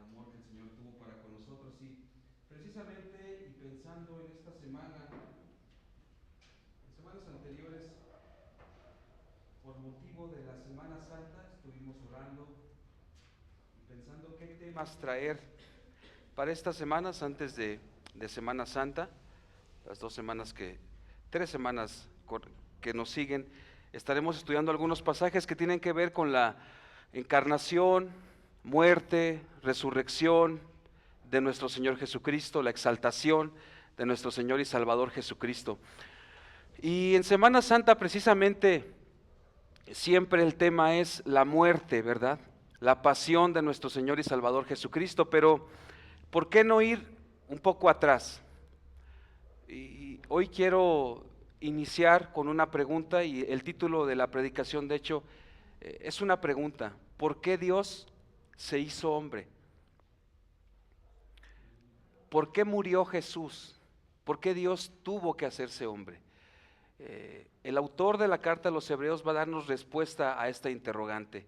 el amor que el Señor tuvo para con nosotros. Y precisamente, y pensando en esta semana, en semanas anteriores, por motivo de la Semana Santa, estuvimos orando y pensando qué temas traer para estas semanas antes de Semana Santa, las 3 semanas que nos siguen. Estaremos estudiando algunos pasajes que tienen que ver con la encarnación, muerte, resurrección de nuestro Señor Jesucristo, la exaltación de nuestro Señor y Salvador Jesucristo. Y en Semana Santa precisamente siempre el tema es la muerte, ¿verdad? La pasión de nuestro Señor y Salvador Jesucristo, pero ¿por qué no ir un poco atrás? Y hoy quiero iniciar con una pregunta, y el título de la predicación de hecho es una pregunta: ¿por qué Dios se hizo hombre? ¿Por qué murió Jesús? ¿Por qué Dios tuvo que hacerse hombre? El autor de la carta a los Hebreos va a darnos respuesta a esta interrogante.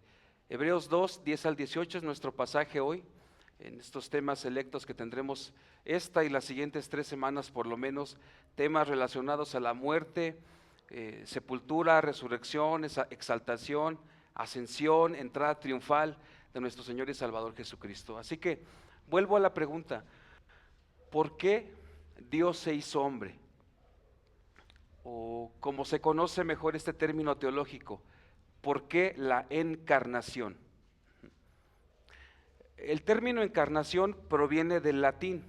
Hebreos 2, 10 al 18 es nuestro pasaje hoy, en estos temas selectos que tendremos esta y las siguientes 3 semanas por lo menos, temas relacionados a la muerte, sepultura, resurrección, exaltación, ascensión, entrada triunfal de nuestro Señor y Salvador Jesucristo. Así que vuelvo a la pregunta: ¿por qué Dios se hizo hombre? O como se conoce mejor este término teológico, ¿por qué la encarnación? El término encarnación proviene del latín,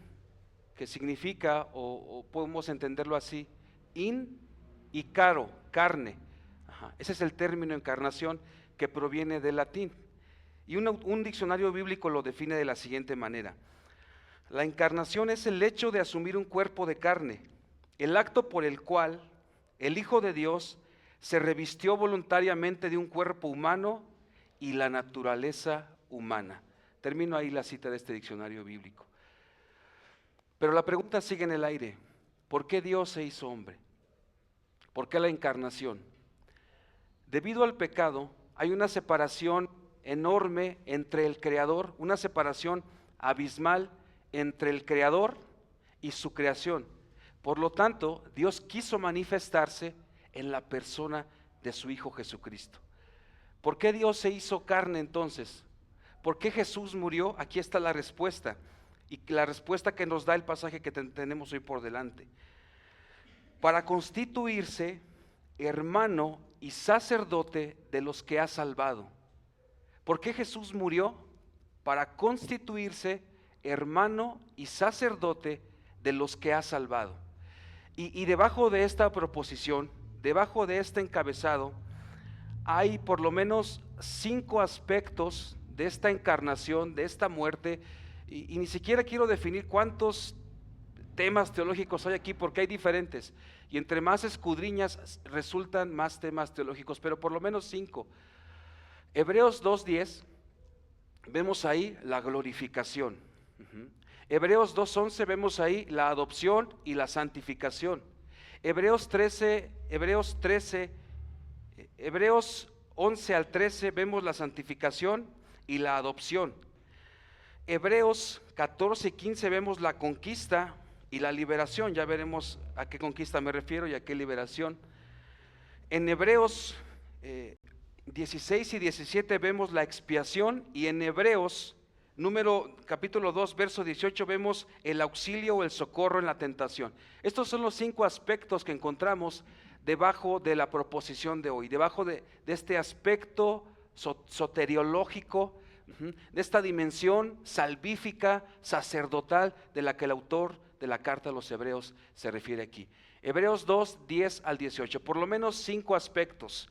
que significa, o podemos entenderlo así, in y caro, carne. Ese es el término encarnación, que proviene del latín. Y un diccionario bíblico lo define de la siguiente manera: la encarnación es el hecho de asumir un cuerpo de carne, el acto por el cual el Hijo de Dios se revistió voluntariamente de un cuerpo humano y la naturaleza humana. Termino ahí la cita de este diccionario bíblico. Pero la pregunta sigue en el aire: ¿por qué Dios se hizo hombre? ¿Por qué la encarnación? Debido al pecado hay una separación enorme entre el Creador, una separación abismal entre el Creador y su creación. Por lo tanto, Dios quiso manifestarse en la persona de su Hijo Jesucristo. ¿Por qué Dios se hizo carne entonces? ¿Por qué Jesús murió? Aquí está la respuesta, y la respuesta que nos da el pasaje que tenemos hoy por delante. Para constituirse hermano y sacerdote de los que ha salvado. ¿Por qué Jesús murió? Para constituirse hermano y sacerdote de los que ha salvado. Y debajo de esta proposición, debajo de este encabezado, hay por lo menos 5 aspectos de esta encarnación, de esta muerte, y ni siquiera quiero definir cuántos temas teológicos hay aquí, porque hay diferentes, y entre más escudriñas resultan más temas teológicos, pero por lo menos 5. Hebreos 2:10, vemos ahí la glorificación. Hebreos 2:11 vemos ahí la adopción y la santificación. Hebreos 11 al 13 vemos la santificación y la adopción. Hebreos 14 y 15 vemos la conquista y la liberación. Ya veremos a qué conquista me refiero y a qué liberación. En Hebreos 16 y 17 vemos la expiación, y en Hebreos capítulo 2, verso 18 vemos el auxilio o el socorro en la tentación. Estos son los 5 aspectos que encontramos debajo de la proposición de hoy, debajo de este aspecto soteriológico, de esta dimensión salvífica, sacerdotal, de la que el autor de la carta a los Hebreos se refiere aquí. Hebreos 2, 10 al 18, por lo menos 5 aspectos: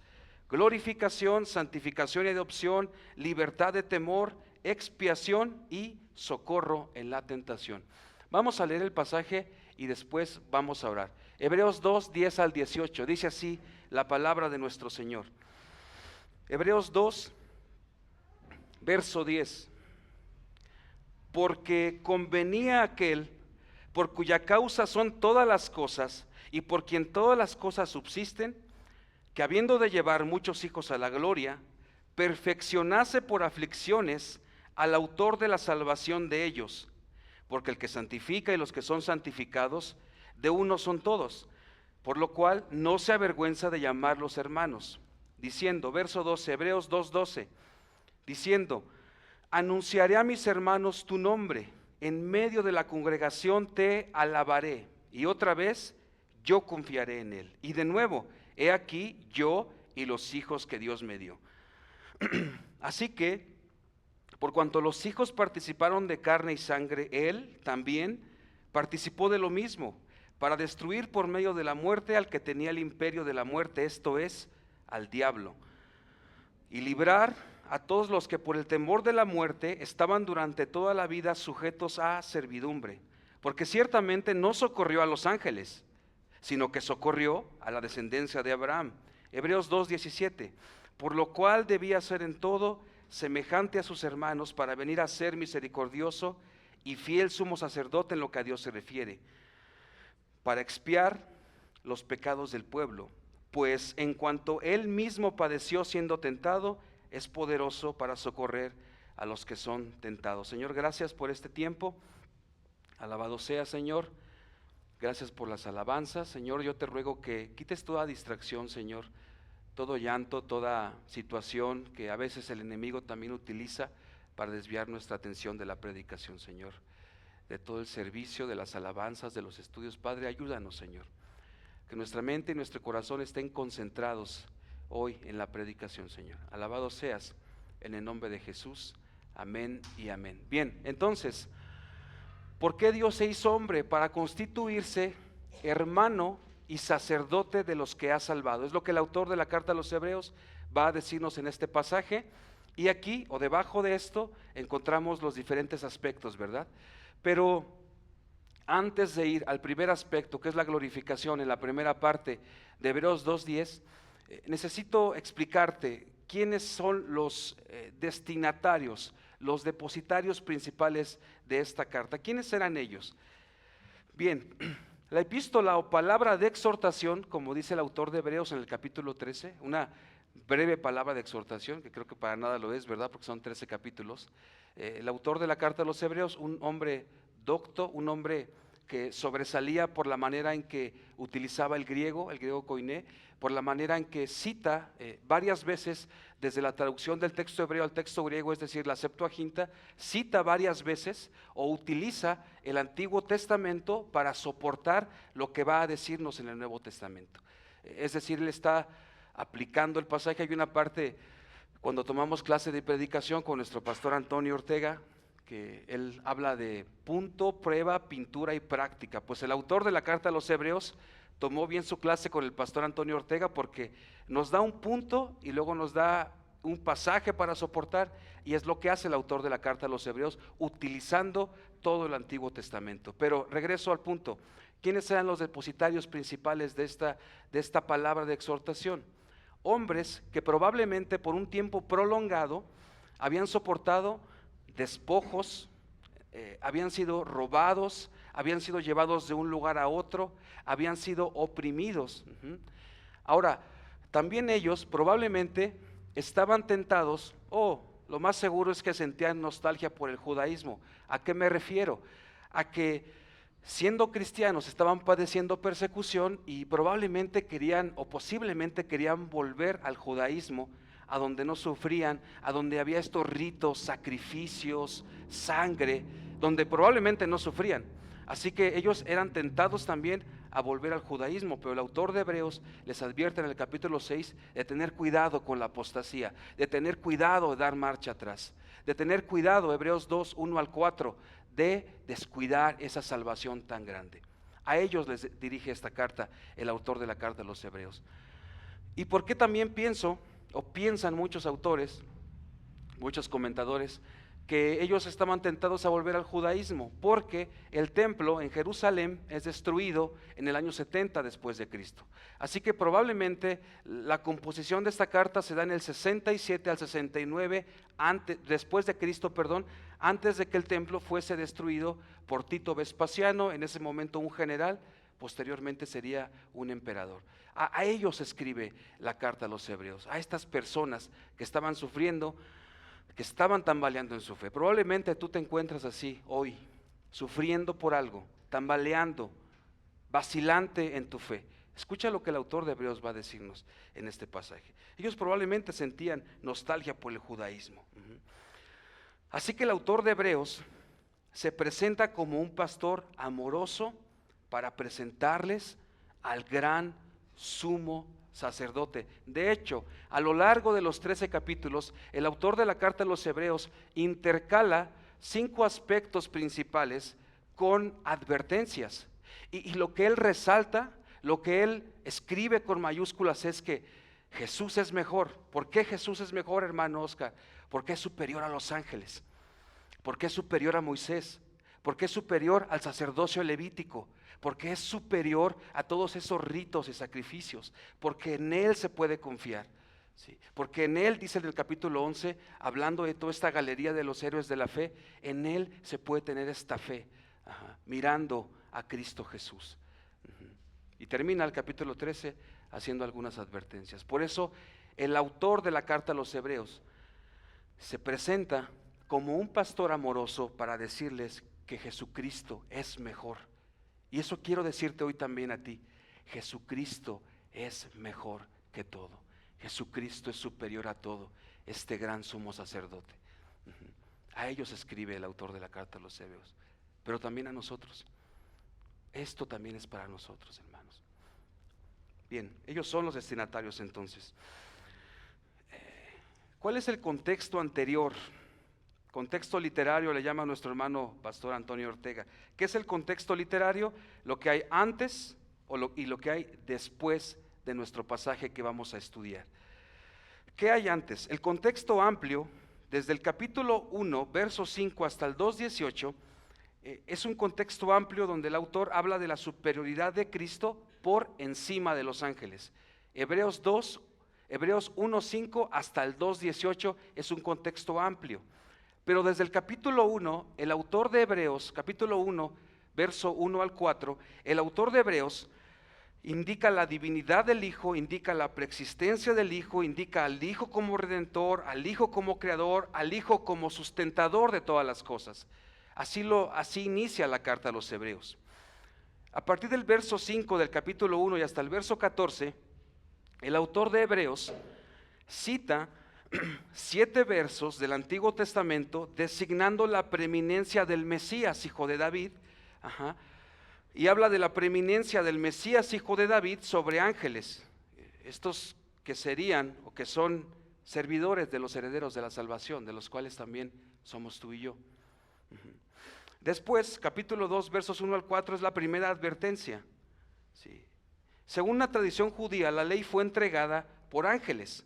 glorificación, santificación y adopción, libertad de temor, expiación y socorro en la tentación. Vamos a leer el pasaje y después vamos a orar. Hebreos 2, 10 al 18, dice así la palabra de nuestro Señor. Hebreos 2, verso 10. Porque convenía aquel por cuya causa son todas las cosas y por quien todas las cosas subsisten, que habiendo de llevar muchos hijos a la gloria, perfeccionase por aflicciones al autor de la salvación de ellos, porque el que santifica y los que son santificados, de uno son todos, por lo cual no se avergüenza de llamarlos hermanos, diciendo, verso 12, Hebreos 2:12, diciendo, anunciaré a mis hermanos tu nombre, en medio de la congregación te alabaré, y otra vez yo confiaré en él. Y de nuevo, he aquí yo y los hijos que Dios me dio. Así que, por cuanto los hijos participaron de carne y sangre, él también participó de lo mismo, para destruir por medio de la muerte al que tenía el imperio de la muerte, esto es, al diablo, y librar a todos los que por el temor de la muerte estaban durante toda la vida sujetos a servidumbre, porque ciertamente no socorrió a los ángeles, sino que socorrió a la descendencia de Abraham. Hebreos 2:17, por lo cual debía ser en todo semejante a sus hermanos, para venir a ser misericordioso y fiel sumo sacerdote en lo que a Dios se refiere, para expiar los pecados del pueblo, pues en cuanto él mismo padeció siendo tentado, es poderoso para socorrer a los que son tentados. Señor, gracias por este tiempo. Alabado sea, Señor. Gracias por las alabanzas. Señor, yo te ruego que quites toda distracción, Señor, todo llanto, toda situación que a veces el enemigo también utiliza para desviar nuestra atención de la predicación, Señor, de todo el servicio, de las alabanzas, de los estudios. Padre, ayúdanos, Señor, que nuestra mente y nuestro corazón estén concentrados hoy en la predicación, Señor. Alabado seas en el nombre de Jesús. Amén y amén. Bien, entonces, ¿por qué Dios se hizo hombre? Para constituirse hermano y sacerdote de los que ha salvado. Es lo que el autor de la carta a los Hebreos va a decirnos en este pasaje. Y aquí, o debajo de esto, encontramos los diferentes aspectos, ¿verdad? Pero antes de ir al primer aspecto, que es la glorificación, en la primera parte de Hebreos 2:10, necesito explicarte quiénes son los destinatarios, los depositarios principales de esta carta. ¿Quiénes eran ellos? Bien, la epístola o palabra de exhortación, como dice el autor de Hebreos en el capítulo 13, una breve palabra de exhortación, que creo que para nada lo es, ¿verdad? Porque son 13 capítulos. El autor de la carta a los Hebreos, un hombre docto, un hombre que sobresalía por la manera en que utilizaba el griego koiné, por la manera en que cita varias veces desde la traducción del texto hebreo al texto griego, es decir, la Septuaginta, cita varias veces o utiliza el Antiguo Testamento para soportar lo que va a decirnos en el Nuevo Testamento. Es decir, él está aplicando el pasaje. Hay una parte cuando tomamos clase de predicación con nuestro pastor Antonio Ortega, que él habla de punto, prueba, pintura y práctica. Pues el autor de la carta a los Hebreos tomó bien su clase con el pastor Antonio Ortega, porque nos da un punto y luego nos da un pasaje para soportar, y es lo que hace el autor de la carta a los Hebreos, utilizando todo el Antiguo Testamento. Pero regreso al punto. ¿Quiénes eran los depositarios principales de esta palabra de exhortación? Hombres que probablemente por un tiempo prolongado habían soportado despojos, habían sido robados, habían sido llevados de un lugar a otro, habían sido oprimidos. Ahora, también ellos probablemente estaban tentados, lo más seguro es que sentían nostalgia por el judaísmo. ¿A qué me refiero? A que siendo cristianos estaban padeciendo persecución y probablemente querían o posiblemente querían volver al judaísmo, a donde no sufrían, a donde había estos ritos, sacrificios, sangre, donde probablemente no sufrían. Así que ellos eran tentados también a volver al judaísmo, pero el autor de Hebreos les advierte en el capítulo 6 de tener cuidado con la apostasía, de tener cuidado de dar marcha atrás, de tener cuidado, Hebreos 2, 1-4, de descuidar esa salvación tan grande. A ellos les dirige esta carta el autor de la carta a los Hebreos. ¿Y por qué también piensan muchos autores, muchos comentadores, que ellos estaban tentados a volver al judaísmo? Porque el templo en Jerusalén es destruido en el año 70 después de Cristo. Así que probablemente la composición de esta carta se da en el 67 al 69 después de Cristo, antes de que el templo fuese destruido por Tito Vespasiano, en ese momento un general, posteriormente sería un emperador. A ellos escribe la carta a los Hebreos, a estas personas que estaban sufriendo que estaban tambaleando en su fe. Probablemente tú te encuentras así hoy, sufriendo por algo, tambaleando, vacilante en tu fe. Escucha lo que el autor de Hebreos va a decirnos en este pasaje. Ellos probablemente sentían nostalgia por el judaísmo. Así que el autor de Hebreos se presenta como un pastor amoroso para presentarles al gran sumo sacerdote. De hecho, a lo largo de los 13 capítulos, el autor de la carta a los Hebreos intercala 5 aspectos principales con advertencias. Y lo que él resalta, lo que él escribe con mayúsculas es que Jesús es mejor. ¿Por qué Jesús es mejor, hermano Oscar? Porque es superior a los ángeles, porque es superior a Moisés, porque es superior al sacerdocio levítico, porque es superior a todos esos ritos y sacrificios, porque en Él se puede confiar, ¿sí? Porque en Él, dice en el capítulo 11, hablando de toda esta galería de los héroes de la fe, en Él se puede tener esta fe, mirando a Cristo Jesús. Y termina el capítulo 13 haciendo algunas advertencias. Por eso el autor de la carta a los Hebreos se presenta como un pastor amoroso para decirles que Jesucristo es mejor. Y eso quiero decirte hoy también a ti. Jesucristo es mejor que todo. Jesucristo es superior a todo, este gran sumo sacerdote. A ellos escribe el autor de la carta a los Hebreos, pero también a nosotros. Esto también es para nosotros, hermanos. Bien, ellos son los destinatarios entonces. ¿Cuál es el contexto anterior? Contexto literario le llama a nuestro hermano pastor Antonio Ortega. ¿Qué es el contexto literario? Lo que hay antes y lo que hay después de nuestro pasaje que vamos a estudiar. ¿Qué hay antes? El contexto amplio, desde el capítulo 1, verso 5 hasta el 2:18, es un contexto amplio donde el autor habla de la superioridad de Cristo por encima de los ángeles. Hebreos 1:5 hasta el 2:18 es un contexto amplio. Pero desde el capítulo 1, el autor de Hebreos, capítulo 1, verso 1 al 4, el autor de Hebreos indica la divinidad del Hijo, indica la preexistencia del Hijo, indica al Hijo como redentor, al Hijo como creador, al Hijo como sustentador de todas las cosas. Así inicia la carta a los Hebreos. A partir del verso 5 del capítulo 1 y hasta el verso 14, el autor de Hebreos cita 7 versos del Antiguo Testamento designando la preeminencia del Mesías, hijo de David, y habla de la preeminencia del Mesías, hijo de David, sobre ángeles, estos que serían o que son servidores de los herederos de la salvación, de los cuales también somos tú y yo. Después, capítulo 2, versos 1 al 4 es la primera advertencia. Sí. Según la tradición judía, la ley fue entregada por ángeles.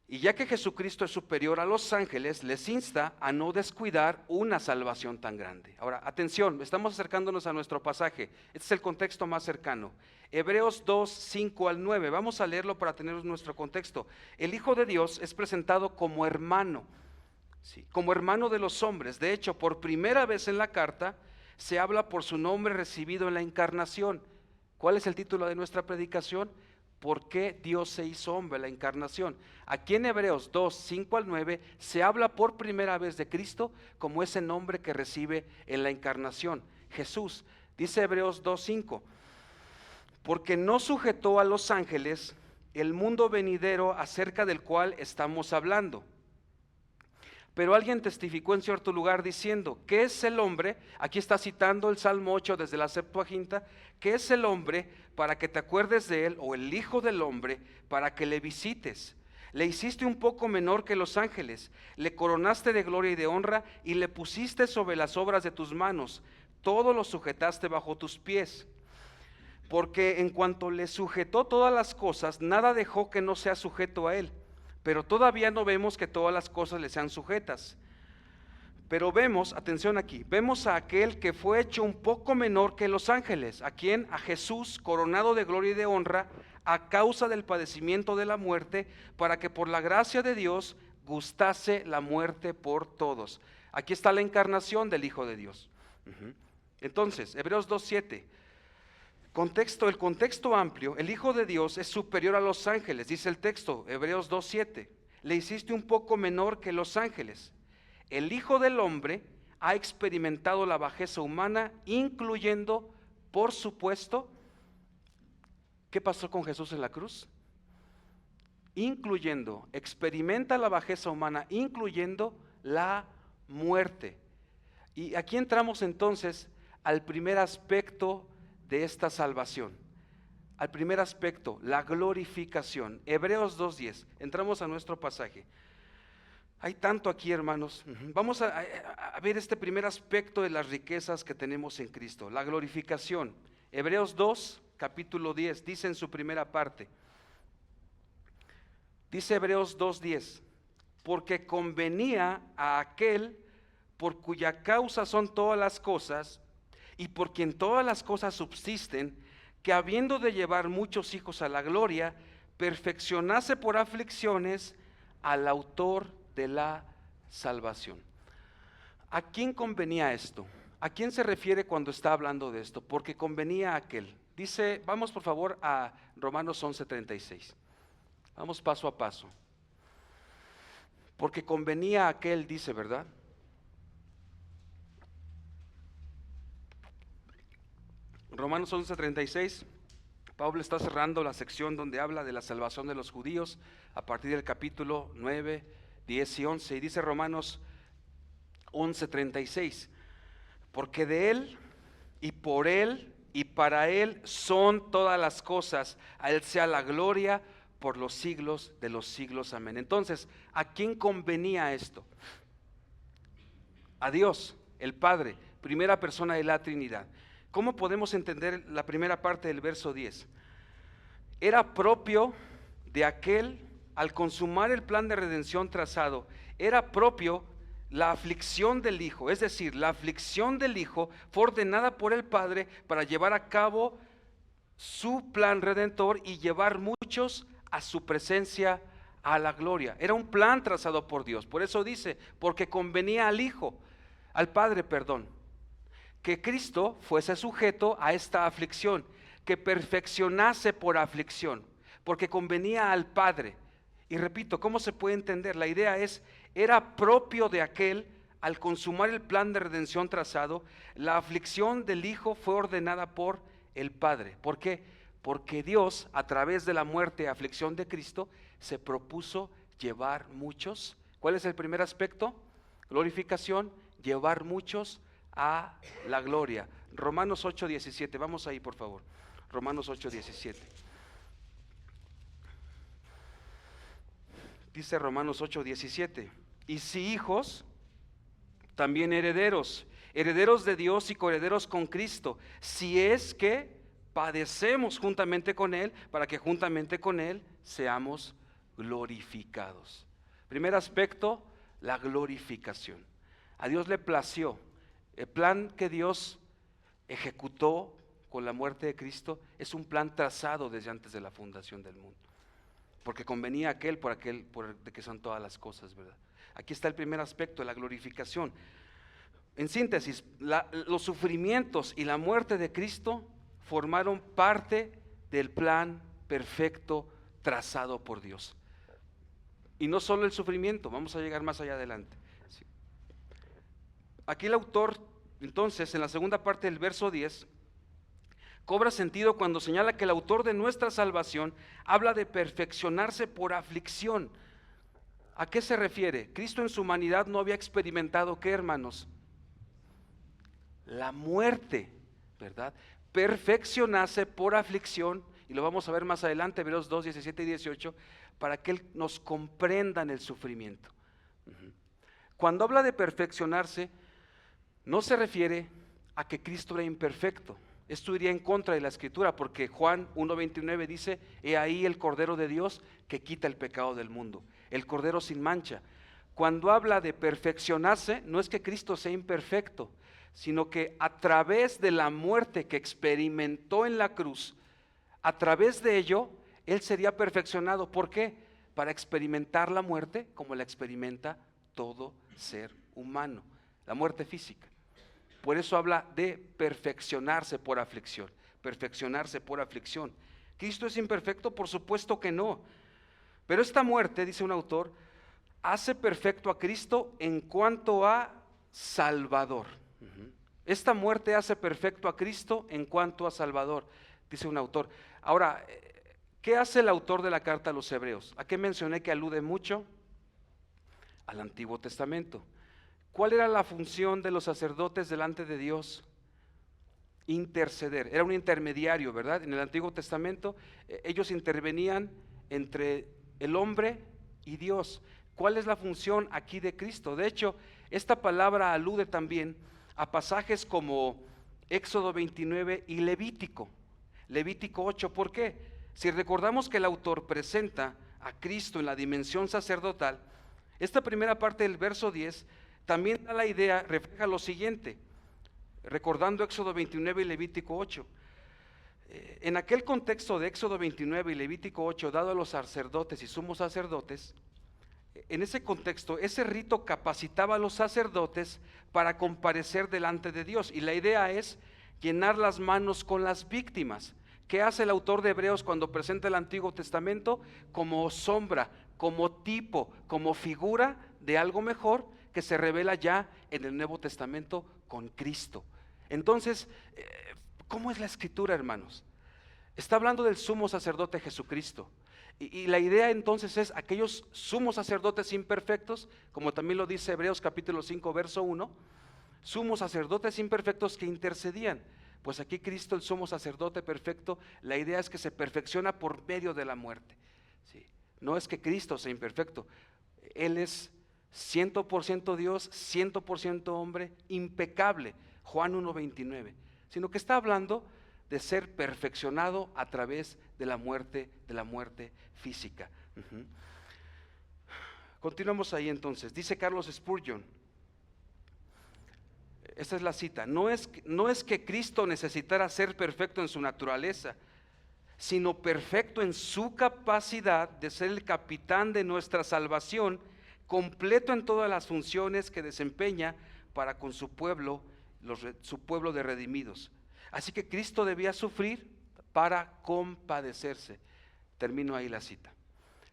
Y ya que Jesucristo es superior a los ángeles, les insta a no descuidar una salvación tan grande. Ahora, atención, estamos acercándonos a nuestro pasaje. Este es el contexto más cercano. Hebreos 2, 5 al 9. Vamos a leerlo para tener nuestro contexto. El Hijo de Dios es presentado como hermano, ¿sí? Como hermano de los hombres. De hecho, por primera vez en la carta se habla por su nombre recibido en la encarnación. ¿Cuál es el título de nuestra predicación? ¿Por qué Dios se hizo hombre? La encarnación. Aquí en Hebreos 2, 5 al 9 se habla por primera vez de Cristo como ese nombre que recibe en la encarnación, Jesús. Dice Hebreos 2, 5, porque no sujetó a los ángeles el mundo venidero acerca del cual estamos hablando. Pero alguien testificó en cierto lugar diciendo, ¿qué es el hombre? Aquí está citando el Salmo 8 desde la Septuaginta. ¿Qué es el hombre para que te acuerdes de él? O el hijo del hombre para que le visites. Le hiciste un poco menor que los ángeles, le coronaste de gloria y de honra y le pusiste sobre las obras de tus manos. Todo lo sujetaste bajo tus pies. Porque en cuanto le sujetó todas las cosas, nada dejó que no sea sujeto a él. Pero todavía no vemos que todas las cosas le sean sujetas. Pero vemos, atención aquí, vemos a aquel que fue hecho un poco menor que los ángeles. ¿A quién? A Jesús, coronado de gloria y de honra, a causa del padecimiento de la muerte, para que por la gracia de Dios gustase la muerte por todos. Aquí está la encarnación del Hijo de Dios. Entonces, Hebreos 2:7. El contexto amplio, el Hijo de Dios es superior a los ángeles, dice el texto, Hebreos 2:7. le hiciste un poco menor que los ángeles. El Hijo del Hombre ha experimentado la bajeza humana, incluyendo, por supuesto, ¿qué pasó con Jesús en la cruz? Incluyendo, experimenta la bajeza humana, incluyendo la muerte. Y aquí entramos entonces al primer aspecto de esta salvación. Al primer aspecto, la glorificación. Hebreos 2:10. Entramos a nuestro pasaje. Hay tanto aquí, hermanos. Vamos a ver este primer aspecto de las riquezas que tenemos en Cristo, la glorificación. Hebreos 2, capítulo 10, dice en su primera parte. Dice Hebreos 2:10, porque convenía a aquel por cuya causa son todas las cosas y por quien todas las cosas subsisten, que habiendo de llevar muchos hijos a la gloria, perfeccionase por aflicciones al autor de la salvación. ¿A quién convenía esto? ¿A quién se refiere cuando está hablando de esto? Porque convenía a aquel. Dice, vamos por favor a Romanos 11:36. Vamos paso a paso. Porque convenía a aquel, dice, ¿verdad? Romanos 11:36, Pablo está cerrando la sección donde habla de la salvación de los judíos a partir del capítulo 9, 10 y 11. Y dice Romanos 11:36, porque de Él y por Él y para Él son todas las cosas, a Él sea la gloria por los siglos de los siglos. Amén. Entonces, ¿a quién convenía esto? A Dios, el Padre, primera persona de la Trinidad. ¿Cómo podemos entender la primera parte del verso 10? Era propio de aquel, al consumar el plan de redención trazado, era propio la aflicción del Hijo, es decir, la aflicción del Hijo fue ordenada por el Padre para llevar a cabo su plan redentor y llevar muchos a su presencia, a la gloria. Era un plan trazado por Dios. Por eso dice, porque convenía al Hijo, al Padre, perdón, que Cristo fuese sujeto a esta aflicción, que perfeccionase por aflicción, porque convenía al Padre. Y repito, ¿cómo se puede entender? La idea es, era propio de aquel, al consumar el plan de redención trazado, la aflicción del Hijo fue ordenada por el Padre. ¿Por qué? Porque Dios, a través de la muerte y aflicción de Cristo, se propuso llevar muchos. ¿Cuál es el primer aspecto? Glorificación, llevar muchos a la gloria. Romanos 8:17, vamos ahí por favor. Romanos 8:17. Dice Romanos 8:17, y si hijos, también herederos, herederos de Dios y coherederos con Cristo, si es que padecemos juntamente con Él, para que juntamente con Él seamos glorificados. Primer aspecto, la glorificación. A Dios le plació. El plan que Dios ejecutó con la muerte de Cristo es un plan trazado desde antes de la fundación del mundo. Porque convenía aquel por de que son todas las cosas, ¿verdad? Aquí está el primer aspecto, la glorificación. En síntesis, los sufrimientos y la muerte de Cristo formaron parte del plan perfecto trazado por Dios. Y no solo el sufrimiento, vamos a llegar más allá adelante. Sí. Aquí el autor, entonces, en la segunda parte del verso 10, cobra sentido cuando señala que el autor de nuestra salvación habla de perfeccionarse por aflicción. ¿A qué se refiere? Cristo en su humanidad no había experimentado, ¿qué, hermanos? La muerte, ¿verdad? Perfeccionarse por aflicción, y lo vamos a ver más adelante, Hebreos 2, 17 y 18, para que Él nos comprenda en el sufrimiento. Cuando habla de perfeccionarse, no se refiere a que Cristo era imperfecto. Esto iría en contra de la Escritura, porque Juan 1:29 dice, he ahí el Cordero de Dios que quita el pecado del mundo, el Cordero sin mancha. Cuando habla de perfeccionarse, no es que Cristo sea imperfecto, sino que a través de la muerte que experimentó en la cruz, a través de ello, Él sería perfeccionado. ¿Por qué? Para experimentar la muerte como la experimenta todo ser humano, la muerte física. Por eso habla de perfeccionarse por aflicción, perfeccionarse por aflicción. ¿Cristo es imperfecto? Por supuesto que no. Pero esta muerte, dice un autor, hace perfecto a Cristo en cuanto a Salvador. Esta muerte hace perfecto a Cristo en cuanto a Salvador, dice un autor. Ahora, ¿qué hace el autor de la carta a los Hebreos? ¿A qué mencioné que alude mucho? Al Antiguo Testamento. ¿Cuál era la función de los sacerdotes delante de Dios? Interceder. Era un intermediario, ¿verdad? En el Antiguo Testamento ellos intervenían entre el hombre y Dios. ¿Cuál es la función aquí de Cristo? De hecho, esta palabra alude también a pasajes como Éxodo 29 y Levítico 8. ¿Por qué? Si recordamos que el autor presenta a Cristo en la dimensión sacerdotal, esta primera parte del verso 10 también da la idea, refleja lo siguiente, recordando Éxodo 29 y Levítico 8. En aquel contexto de Éxodo 29 y Levítico 8, dado a los sacerdotes y sumos sacerdotes, en ese contexto, ese rito capacitaba a los sacerdotes para comparecer delante de Dios. Y la idea es llenar las manos con las víctimas. ¿Qué hace el autor de Hebreos cuando presenta el Antiguo Testamento? Como sombra, como tipo, como figura de algo mejor que se revela ya en el Nuevo Testamento con Cristo. Entonces, ¿cómo es la escritura, hermanos? Está hablando del sumo sacerdote Jesucristo. Y la idea entonces es aquellos sumos sacerdotes imperfectos, como también lo dice Hebreos capítulo 5 verso 1, sumos sacerdotes imperfectos que intercedían. Pues aquí Cristo, el sumo sacerdote perfecto, la idea es que se perfecciona por medio de la muerte. ¿Sí? No es que Cristo sea imperfecto, Él es 100% Dios, 100% hombre, impecable, Juan 1:29, sino que está hablando de ser perfeccionado a través de la muerte física. Continuamos ahí entonces. Dice Carlos Spurgeon, esta es la cita: no es que Cristo necesitara ser perfecto en su naturaleza, sino perfecto en su capacidad de ser el capitán de nuestra salvación, completo en todas las funciones que desempeña para con su pueblo, su pueblo de redimidos. Así que Cristo debía sufrir para compadecerse. Termino ahí la cita.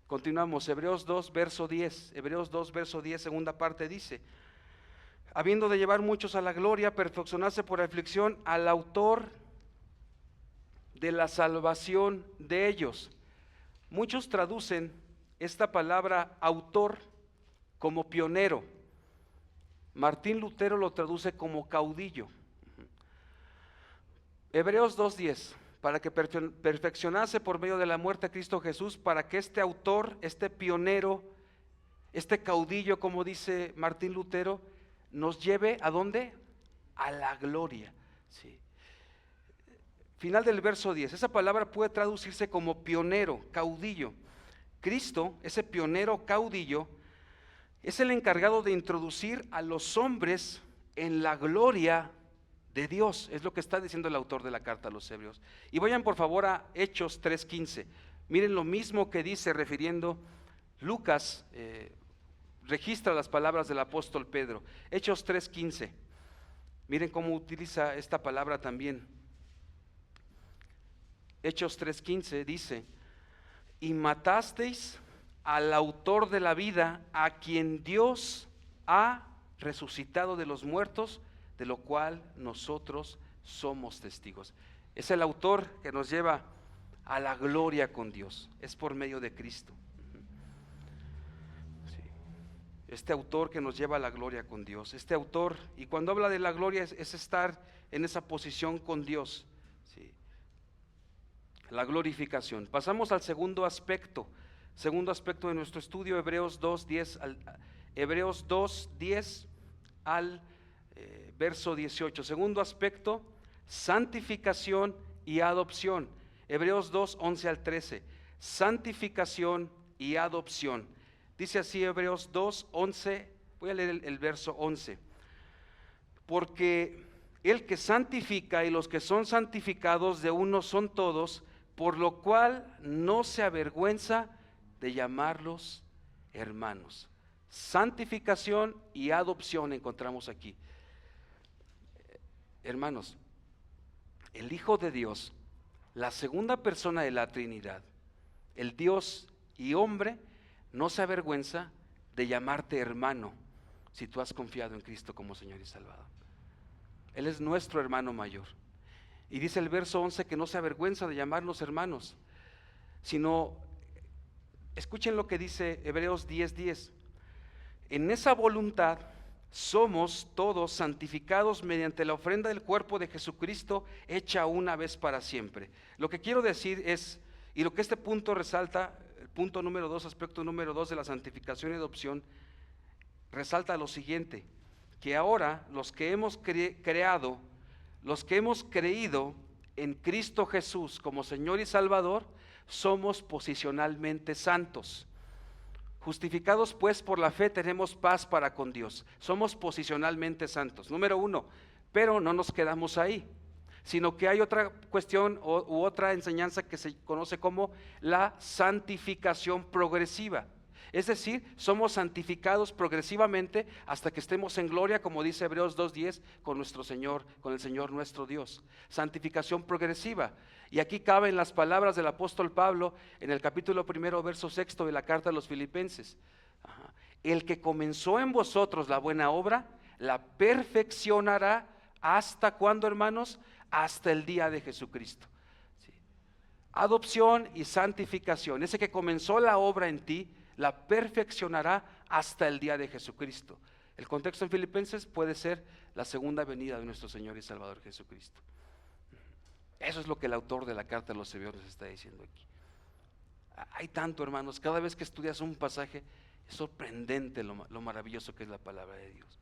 Continuamos, Hebreos 2, verso 10. Hebreos 2, verso 10, segunda parte dice: habiendo de llevar muchos a la gloria, perfeccionarse por aflicción, al autor de la salvación de ellos. Muchos traducen esta palabra autor como pionero. Martín Lutero lo traduce como caudillo. Hebreos 2:10, para que perfeccionase por medio de la muerte a Cristo Jesús, para que este autor, este pionero, este caudillo, como dice Martín Lutero, nos lleve ¿a dónde? A la gloria. Sí. Final del verso 10, esa palabra puede traducirse como pionero, caudillo. Cristo, ese pionero caudillo, es el encargado de introducir a los hombres en la gloria de Dios. Es lo que está diciendo el autor de la carta a los Hebreos. Y vayan por favor a Hechos 3:15. Miren lo mismo que dice refiriendo Lucas, registra las palabras del apóstol Pedro. Hechos 3:15. Miren cómo utiliza esta palabra también. Hechos 3:15 dice: y matasteis al autor de la vida, a quien Dios ha resucitado de los muertos, de lo cual nosotros somos testigos. Es el autor que nos lleva a la gloria con Dios, es por medio de Cristo. Sí. Este autor que nos lleva a la gloria con Dios, este autor, y cuando habla de la gloria es estar en esa posición con Dios. Sí. La glorificación. Pasamos al segundo aspecto de nuestro estudio, Hebreos 2:10 al verso 18. Segundo aspecto, santificación y adopción. Hebreos 2:11 al 13. Santificación y adopción. Dice así Hebreos 2:11, voy a leer el verso 11. Porque el que santifica y los que son santificados de uno son todos, por lo cual no se avergüenza de llamarlos hermanos. Santificación y adopción encontramos aquí. Hermanos, el Hijo de Dios, la segunda persona de la Trinidad, el Dios y hombre, no se avergüenza de llamarte hermano si tú has confiado en Cristo como Señor y Salvador. Él es nuestro hermano mayor. Y dice el verso 11 que no se avergüenza de llamarnos hermanos, sino, escuchen lo que dice Hebreos 10:10. En esa voluntad somos todos santificados mediante la ofrenda del cuerpo de Jesucristo hecha una vez para siempre. Lo que quiero decir es, y lo que este punto resalta, el punto número 2, aspecto número 2 de la santificación y adopción, resalta lo siguiente, que ahora los que hemos creído en Cristo Jesús como Señor y Salvador, somos posicionalmente santos. Justificados pues por la fe tenemos paz para con Dios. Somos posicionalmente santos. Número 1, pero no nos quedamos ahí, sino que hay otra cuestión u otra enseñanza que se conoce como la santificación progresiva. Es decir, somos santificados progresivamente hasta que estemos en gloria, como dice Hebreos 2:10, con nuestro Señor, con el Señor nuestro Dios. Santificación progresiva. Y aquí caben las palabras del apóstol Pablo en el capítulo 1, verso 6 de la carta a los Filipenses. El que comenzó en vosotros la buena obra, la perfeccionará hasta ¿cuándo, hermanos? Hasta el día de Jesucristo. ¿Sí? Adopción y santificación. Ese que comenzó la obra en ti, la perfeccionará hasta el día de Jesucristo. El contexto en Filipenses puede ser la segunda venida de nuestro Señor y Salvador Jesucristo. Eso es lo que el autor de la carta a los Hebreos nos está diciendo aquí. Hay tanto, hermanos, cada vez que estudias un pasaje es sorprendente lo maravilloso que es la palabra de Dios.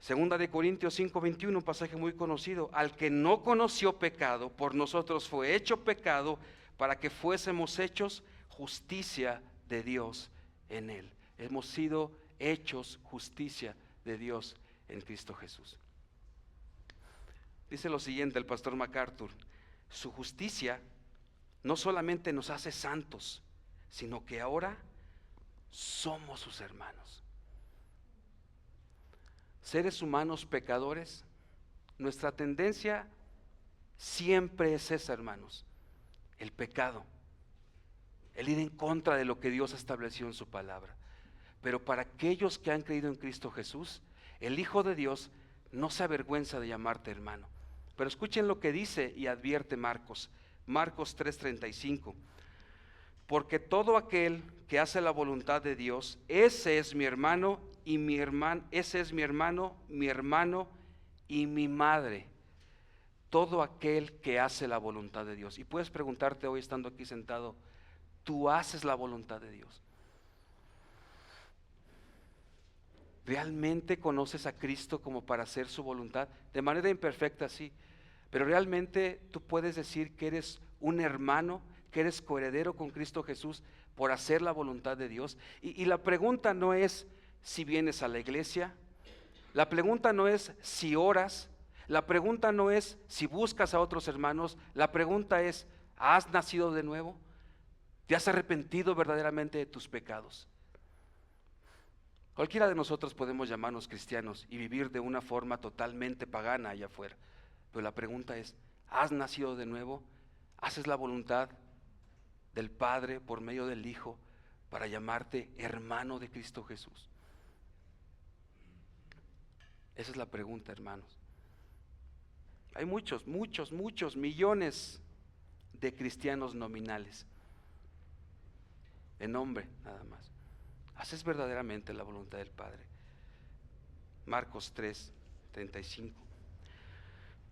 Segunda de Corintios 5:21, un pasaje muy conocido. Al que no conoció pecado, por nosotros fue hecho pecado para que fuésemos hechos justicia de Dios en él. Hemos sido hechos justicia de Dios en Cristo Jesús. Dice lo siguiente el pastor MacArthur: su justicia no solamente nos hace santos, sino que ahora somos sus hermanos. Seres humanos pecadores, nuestra tendencia siempre es esa, hermanos: el pecado, el ir en contra de lo que Dios estableció en su palabra. Pero para aquellos que han creído en Cristo Jesús, el Hijo de Dios no se avergüenza de llamarte hermano. Pero escuchen lo que dice y advierte Marcos 3:35. Porque todo aquel que hace la voluntad de Dios, ese es mi hermano y mi hermano, ese es mi hermano y mi madre. Todo aquel que hace la voluntad de Dios. Y puedes preguntarte hoy, estando aquí sentado, ¿tú haces la voluntad de Dios? ¿Realmente conoces a Cristo como para hacer su voluntad? De manera imperfecta, sí, pero realmente tú puedes decir que eres un hermano, que eres coheredero con Cristo Jesús por hacer la voluntad de Dios. Y la pregunta no es si vienes a la iglesia, la pregunta no es si oras, la pregunta no es si buscas a otros hermanos, la pregunta es: ¿has nacido de nuevo? ¿Te has arrepentido verdaderamente de tus pecados? Cualquiera de nosotros podemos llamarnos cristianos y vivir de una forma totalmente pagana allá afuera, pero la pregunta es: ¿has nacido de nuevo? ¿Haces la voluntad del Padre por medio del Hijo para llamarte hermano de Cristo Jesús? Esa es la pregunta, hermanos. Hay muchos millones de cristianos nominales, en nombre nada más. ¿Haces verdaderamente la voluntad del Padre? Marcos 3:35.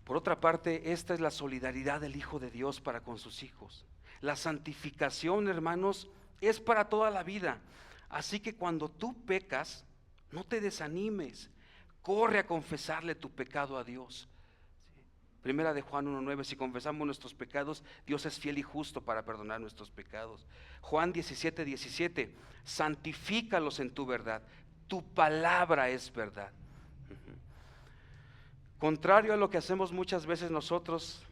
Por otra parte, esta es la solidaridad del Hijo de Dios para con sus hijos. La santificación, hermanos, es para toda la vida. Así que cuando tú pecas, no te desanimes. Corre a confesarle tu pecado a Dios. Primera de Juan 1:9, si confesamos nuestros pecados, Dios es fiel y justo para perdonar nuestros pecados. Juan 17:17, santifícalos en tu verdad, tu palabra es verdad. Contrario a lo que hacemos muchas veces nosotros,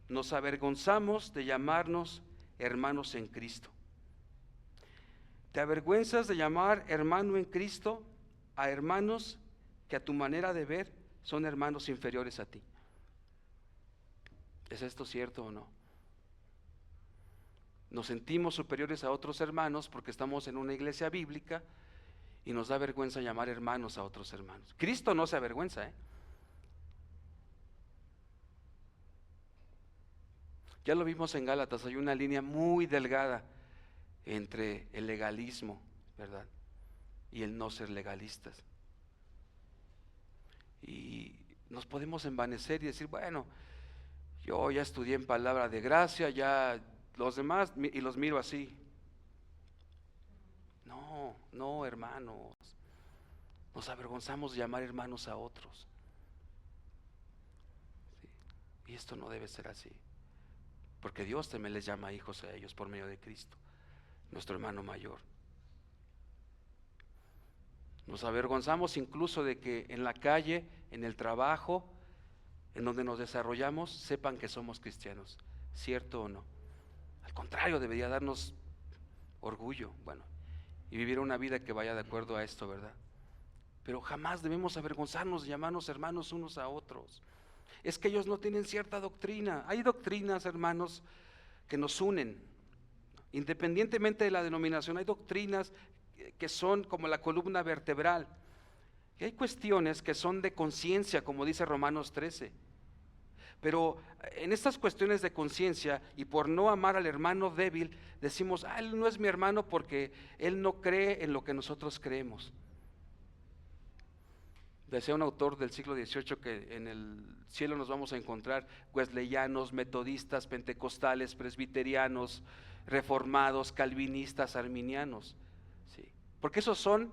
nos avergonzamos de llamarnos hermanos en Cristo. ¿Te avergüenzas de llamar hermano en Cristo a hermanos que a tu manera de ver son hermanos inferiores a ti? ¿Es esto cierto o no? Nos sentimos superiores a otros hermanos porque estamos en una iglesia bíblica y nos da vergüenza llamar hermanos a otros hermanos. Cristo no se avergüenza, ¿eh? Ya lo vimos en Gálatas, hay una línea muy delgada entre el legalismo, ¿verdad?, y el no ser legalistas. Y nos podemos envanecer y decir, bueno, yo ya estudié en palabra de gracia, ya los demás, y los miro así. No, hermanos, nos avergonzamos de llamar hermanos a otros. ¿Sí? Y esto no debe ser así, porque Dios también les llama hijos a ellos por medio de Cristo, nuestro hermano mayor. Nos avergonzamos incluso de que en la calle, en el trabajo, en donde nos desarrollamos, sepan que somos cristianos, ¿cierto o no? Al contrario, debería darnos orgullo, bueno, y vivir una vida que vaya de acuerdo a esto, ¿verdad? Pero jamás debemos avergonzarnos de llamarnos hermanos unos a otros. Es que ellos no tienen cierta doctrina. Hay doctrinas, hermanos, que nos unen, independientemente de la denominación. Hay doctrinas que son como la columna vertebral, y hay cuestiones que son de conciencia, como dice Romanos 13. Pero en estas cuestiones de conciencia, y por no amar al hermano débil, decimos, él no es mi hermano porque él no cree en lo que nosotros creemos. Decía un autor del siglo XVIII que en el cielo nos vamos a encontrar wesleyanos, metodistas, pentecostales, presbiterianos, reformados, calvinistas, arminianos, ¿sí? Porque esos son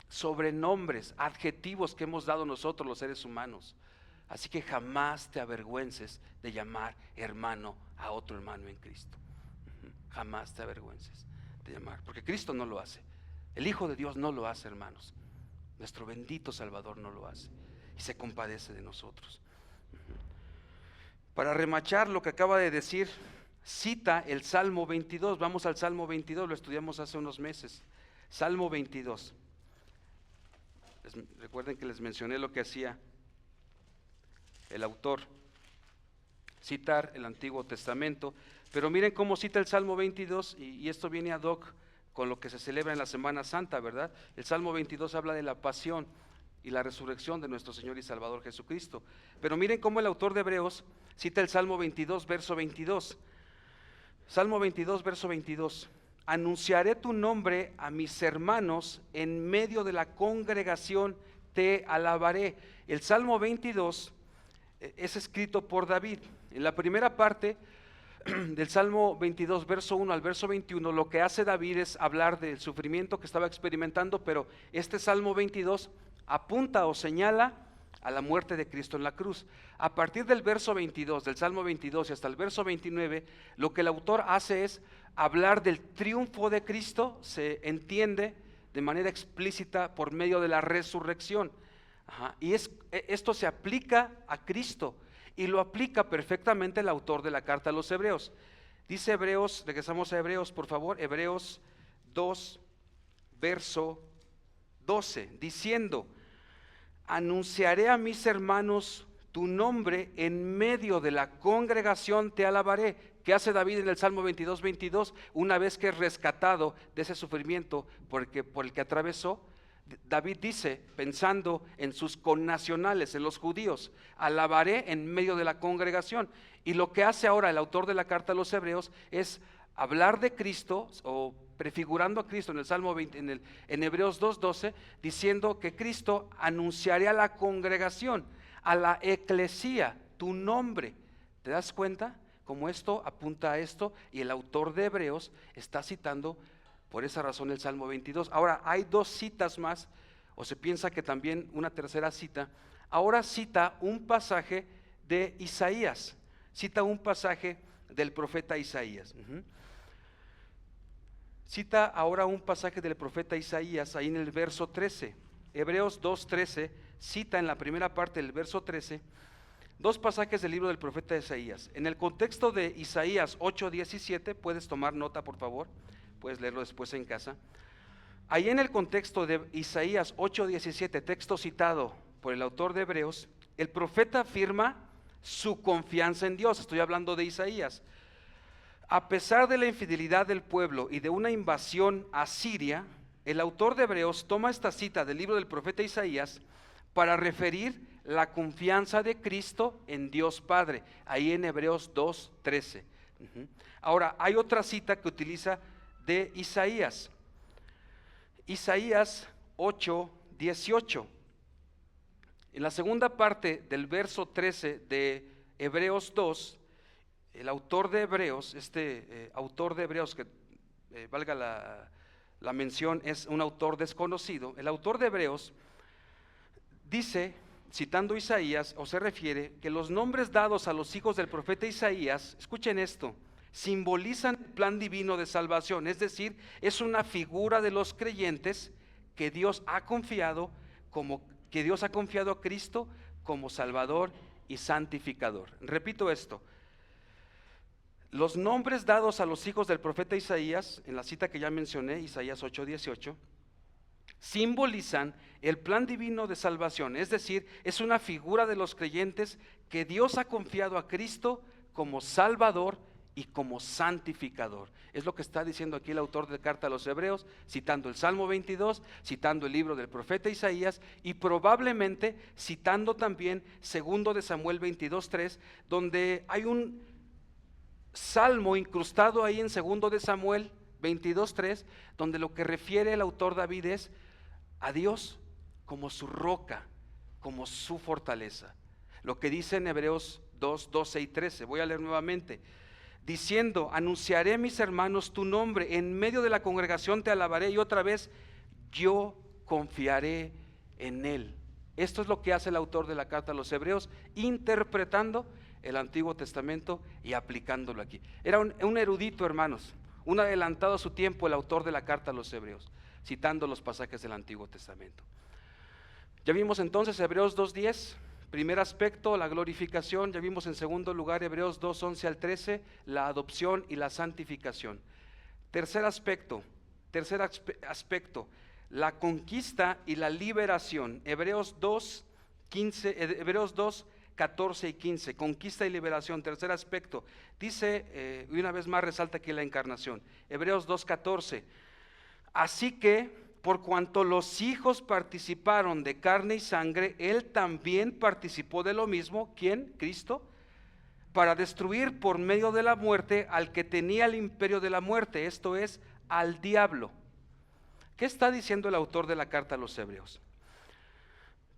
sobrenombres, adjetivos que hemos dado nosotros los seres humanos. Así que jamás te avergüences de llamar hermano a otro hermano en Cristo. Jamás te avergüences de llamar, porque Cristo no lo hace. El Hijo de Dios no lo hace, hermanos. Nuestro bendito Salvador no lo hace y se compadece de nosotros. Para remachar lo que acaba de decir, cita el Salmo 22. Vamos al Salmo 22, lo estudiamos hace unos meses. Salmo 22. Recuerden que les mencioné lo que hacía el autor, citar el Antiguo Testamento, pero miren cómo cita el Salmo 22, y esto viene ad hoc con lo que se celebra en la Semana Santa, ¿verdad? El Salmo 22 habla de la pasión y la resurrección de nuestro Señor y Salvador Jesucristo, pero miren cómo el autor de Hebreos cita el Salmo 22, verso 22. Salmo 22, verso 22. Anunciaré tu nombre a mis hermanos, en medio de la congregación te alabaré. El Salmo 22 es escrito por David. En la primera parte del Salmo 22, verso 1 al verso 21, lo que hace David es hablar del sufrimiento que estaba experimentando, pero este Salmo 22 apunta o señala a la muerte de Cristo en la cruz. A partir del verso 22, del Salmo 22 y hasta el verso 29, lo que el autor hace es hablar del triunfo de Cristo, se entiende de manera explícita por medio de la resurrección. Y esto se aplica a Cristo y lo aplica perfectamente el autor de la carta a los Hebreos. Dice Hebreos, regresamos a Hebreos por favor, Hebreos 2, verso 12, diciendo: anunciaré a mis hermanos tu nombre, en medio de la congregación te alabaré. ¿Qué hace David en el Salmo 22, 22? Una vez que es rescatado de ese sufrimiento por el que atravesó, David dice, pensando en sus connacionales, en los judíos: alabaré en medio de la congregación. Y lo que hace ahora el autor de la carta a los Hebreos es hablar de Cristo, o prefigurando a Cristo en el Salmo 20, en Hebreos 2:12, diciendo que Cristo anunciará a la congregación, a la eclesía, tu nombre. ¿Te das cuenta cómo esto apunta a esto? Y el autor de Hebreos está citando por esa razón el Salmo 22. Ahora hay dos citas más, o se piensa que también una tercera cita. Ahora cita un pasaje de Isaías, cita un pasaje del profeta Isaías. Cita ahora un pasaje del profeta Isaías ahí en el verso 13. Hebreos 2:13 cita en la primera parte del verso 13 dos pasajes del libro del profeta Isaías. En el contexto de Isaías 8:17, puedes tomar nota por favor, puedes leerlo después en casa. Ahí en el contexto de Isaías 8:17, texto citado por el autor de Hebreos, el profeta afirma su confianza en Dios. Estoy hablando de Isaías. A pesar de la infidelidad del pueblo y de una invasión asiria, el autor de Hebreos toma esta cita del libro del profeta Isaías para referir la confianza de Cristo en Dios Padre, ahí en Hebreos 2:13. Ahora, hay otra cita que utiliza de Isaías, Isaías 8:18. En la segunda parte del verso 13 de Hebreos 2, el autor de Hebreos, autor de Hebreos, que valga la mención, es un autor desconocido. El autor de Hebreos dice, citando Isaías, o se refiere, que los nombres dados a los hijos del profeta Isaías, escuchen esto, simbolizan el plan divino de salvación, es decir, es una figura de los creyentes que Dios ha confiado a Cristo como Salvador y santificador. Repito esto. Los nombres dados a los hijos del profeta Isaías, en la cita que ya mencioné, Isaías 8:18, simbolizan el plan divino de salvación, es decir, es una figura de los creyentes que Dios ha confiado a Cristo como Salvador y como santificador. Es lo que está diciendo aquí el autor de carta a los Hebreos, citando el Salmo 22, citando el libro del profeta Isaías y probablemente citando también 2 de Samuel 22:3, donde hay un salmo incrustado ahí en 2 de Samuel 22:3, donde lo que refiere el autor David es a Dios como su roca, como su fortaleza. Lo que dice en Hebreos 2:12 y 13, voy a leer nuevamente, diciendo, anunciaré, mis hermanos, tu nombre, en medio de la congregación te alabaré, y otra vez, yo confiaré en él. Esto es lo que hace el autor de la carta a los Hebreos, interpretando el Antiguo Testamento y aplicándolo aquí. Era un erudito, hermanos, un adelantado a su tiempo, el autor de la carta a los Hebreos, citando los pasajes del Antiguo Testamento. Ya vimos entonces Hebreos 2:10, primer aspecto, la glorificación. Ya vimos en segundo lugar Hebreos 2:11 al 13, la adopción y la santificación. Tercer aspecto, la conquista y la liberación. Hebreos 2:14 y 15, conquista y liberación, tercer aspecto. Dice, y una vez más resalta aquí la encarnación, Hebreos 2:14, así que por cuanto los hijos participaron de carne y sangre, él también participó de lo mismo. ¿Quién? Cristo, para destruir por medio de la muerte al que tenía el imperio de la muerte, esto es, al diablo. ¿Qué está diciendo el autor de la carta a los Hebreos?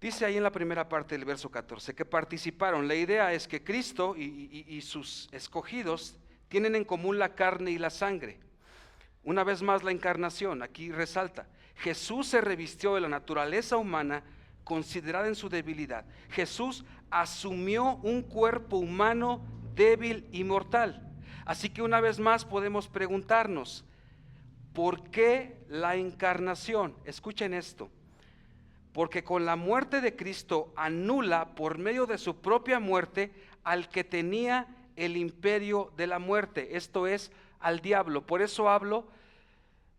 Dice ahí en la primera parte del verso 14 que participaron. La idea es que Cristo y sus escogidos tienen en común la carne y la sangre. Una vez más la encarnación, aquí resalta, Jesús se revistió de la naturaleza humana considerada en su debilidad. Jesús asumió un cuerpo humano débil y mortal. Así que una vez más podemos preguntarnos, ¿por qué la encarnación? Escuchen esto. Porque con la muerte de Cristo anula por medio de su propia muerte al que tenía el imperio de la muerte, esto es, al diablo. Por eso hablo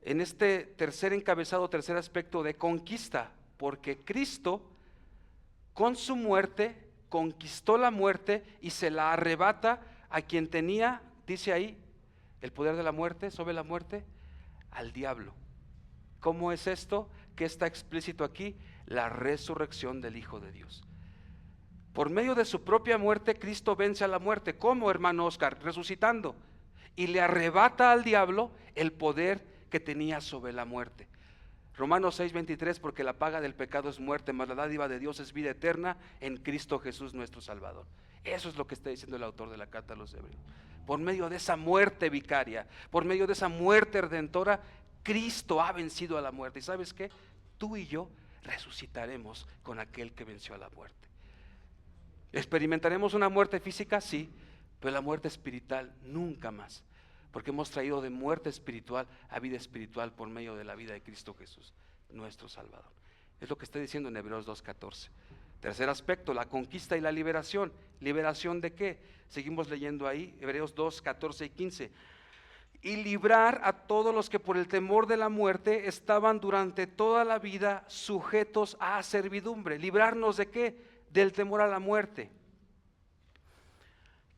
en este tercer encabezado, tercer aspecto de conquista, porque Cristo con su muerte conquistó la muerte y se la arrebata a quien tenía, dice ahí, el poder de la muerte, sobre la muerte, al diablo. ¿Cómo es esto? ¿Qué está explícito aquí? La resurrección del Hijo de Dios. Por medio de su propia muerte, Cristo vence a la muerte. ¿Cómo, hermano Oscar? Resucitando. Y le arrebata al diablo el poder que tenía sobre la muerte. Romanos 6:23, porque la paga del pecado es muerte, mas la dádiva de Dios es vida eterna en Cristo Jesús nuestro Salvador. Eso es lo que está diciendo el autor de la carta a los Hebreos. Por medio de esa muerte vicaria, por medio de esa muerte redentora, Cristo ha vencido a la muerte. ¿Y sabes qué? Tú y yo resucitaremos con aquel que venció a la muerte. ¿Experimentaremos una muerte física? Sí, pero la muerte espiritual nunca más, porque hemos traído de muerte espiritual a vida espiritual por medio de la vida de Cristo Jesús, nuestro Salvador. Es lo que está diciendo en Hebreos 2:14. Tercer aspecto, la conquista y la liberación. ¿Liberación de qué? Seguimos leyendo ahí, Hebreos 2:14 y 15. Y librar a todos los que por el temor de la muerte estaban durante toda la vida sujetos a servidumbre. ¿Librarnos de qué? Del temor a la muerte.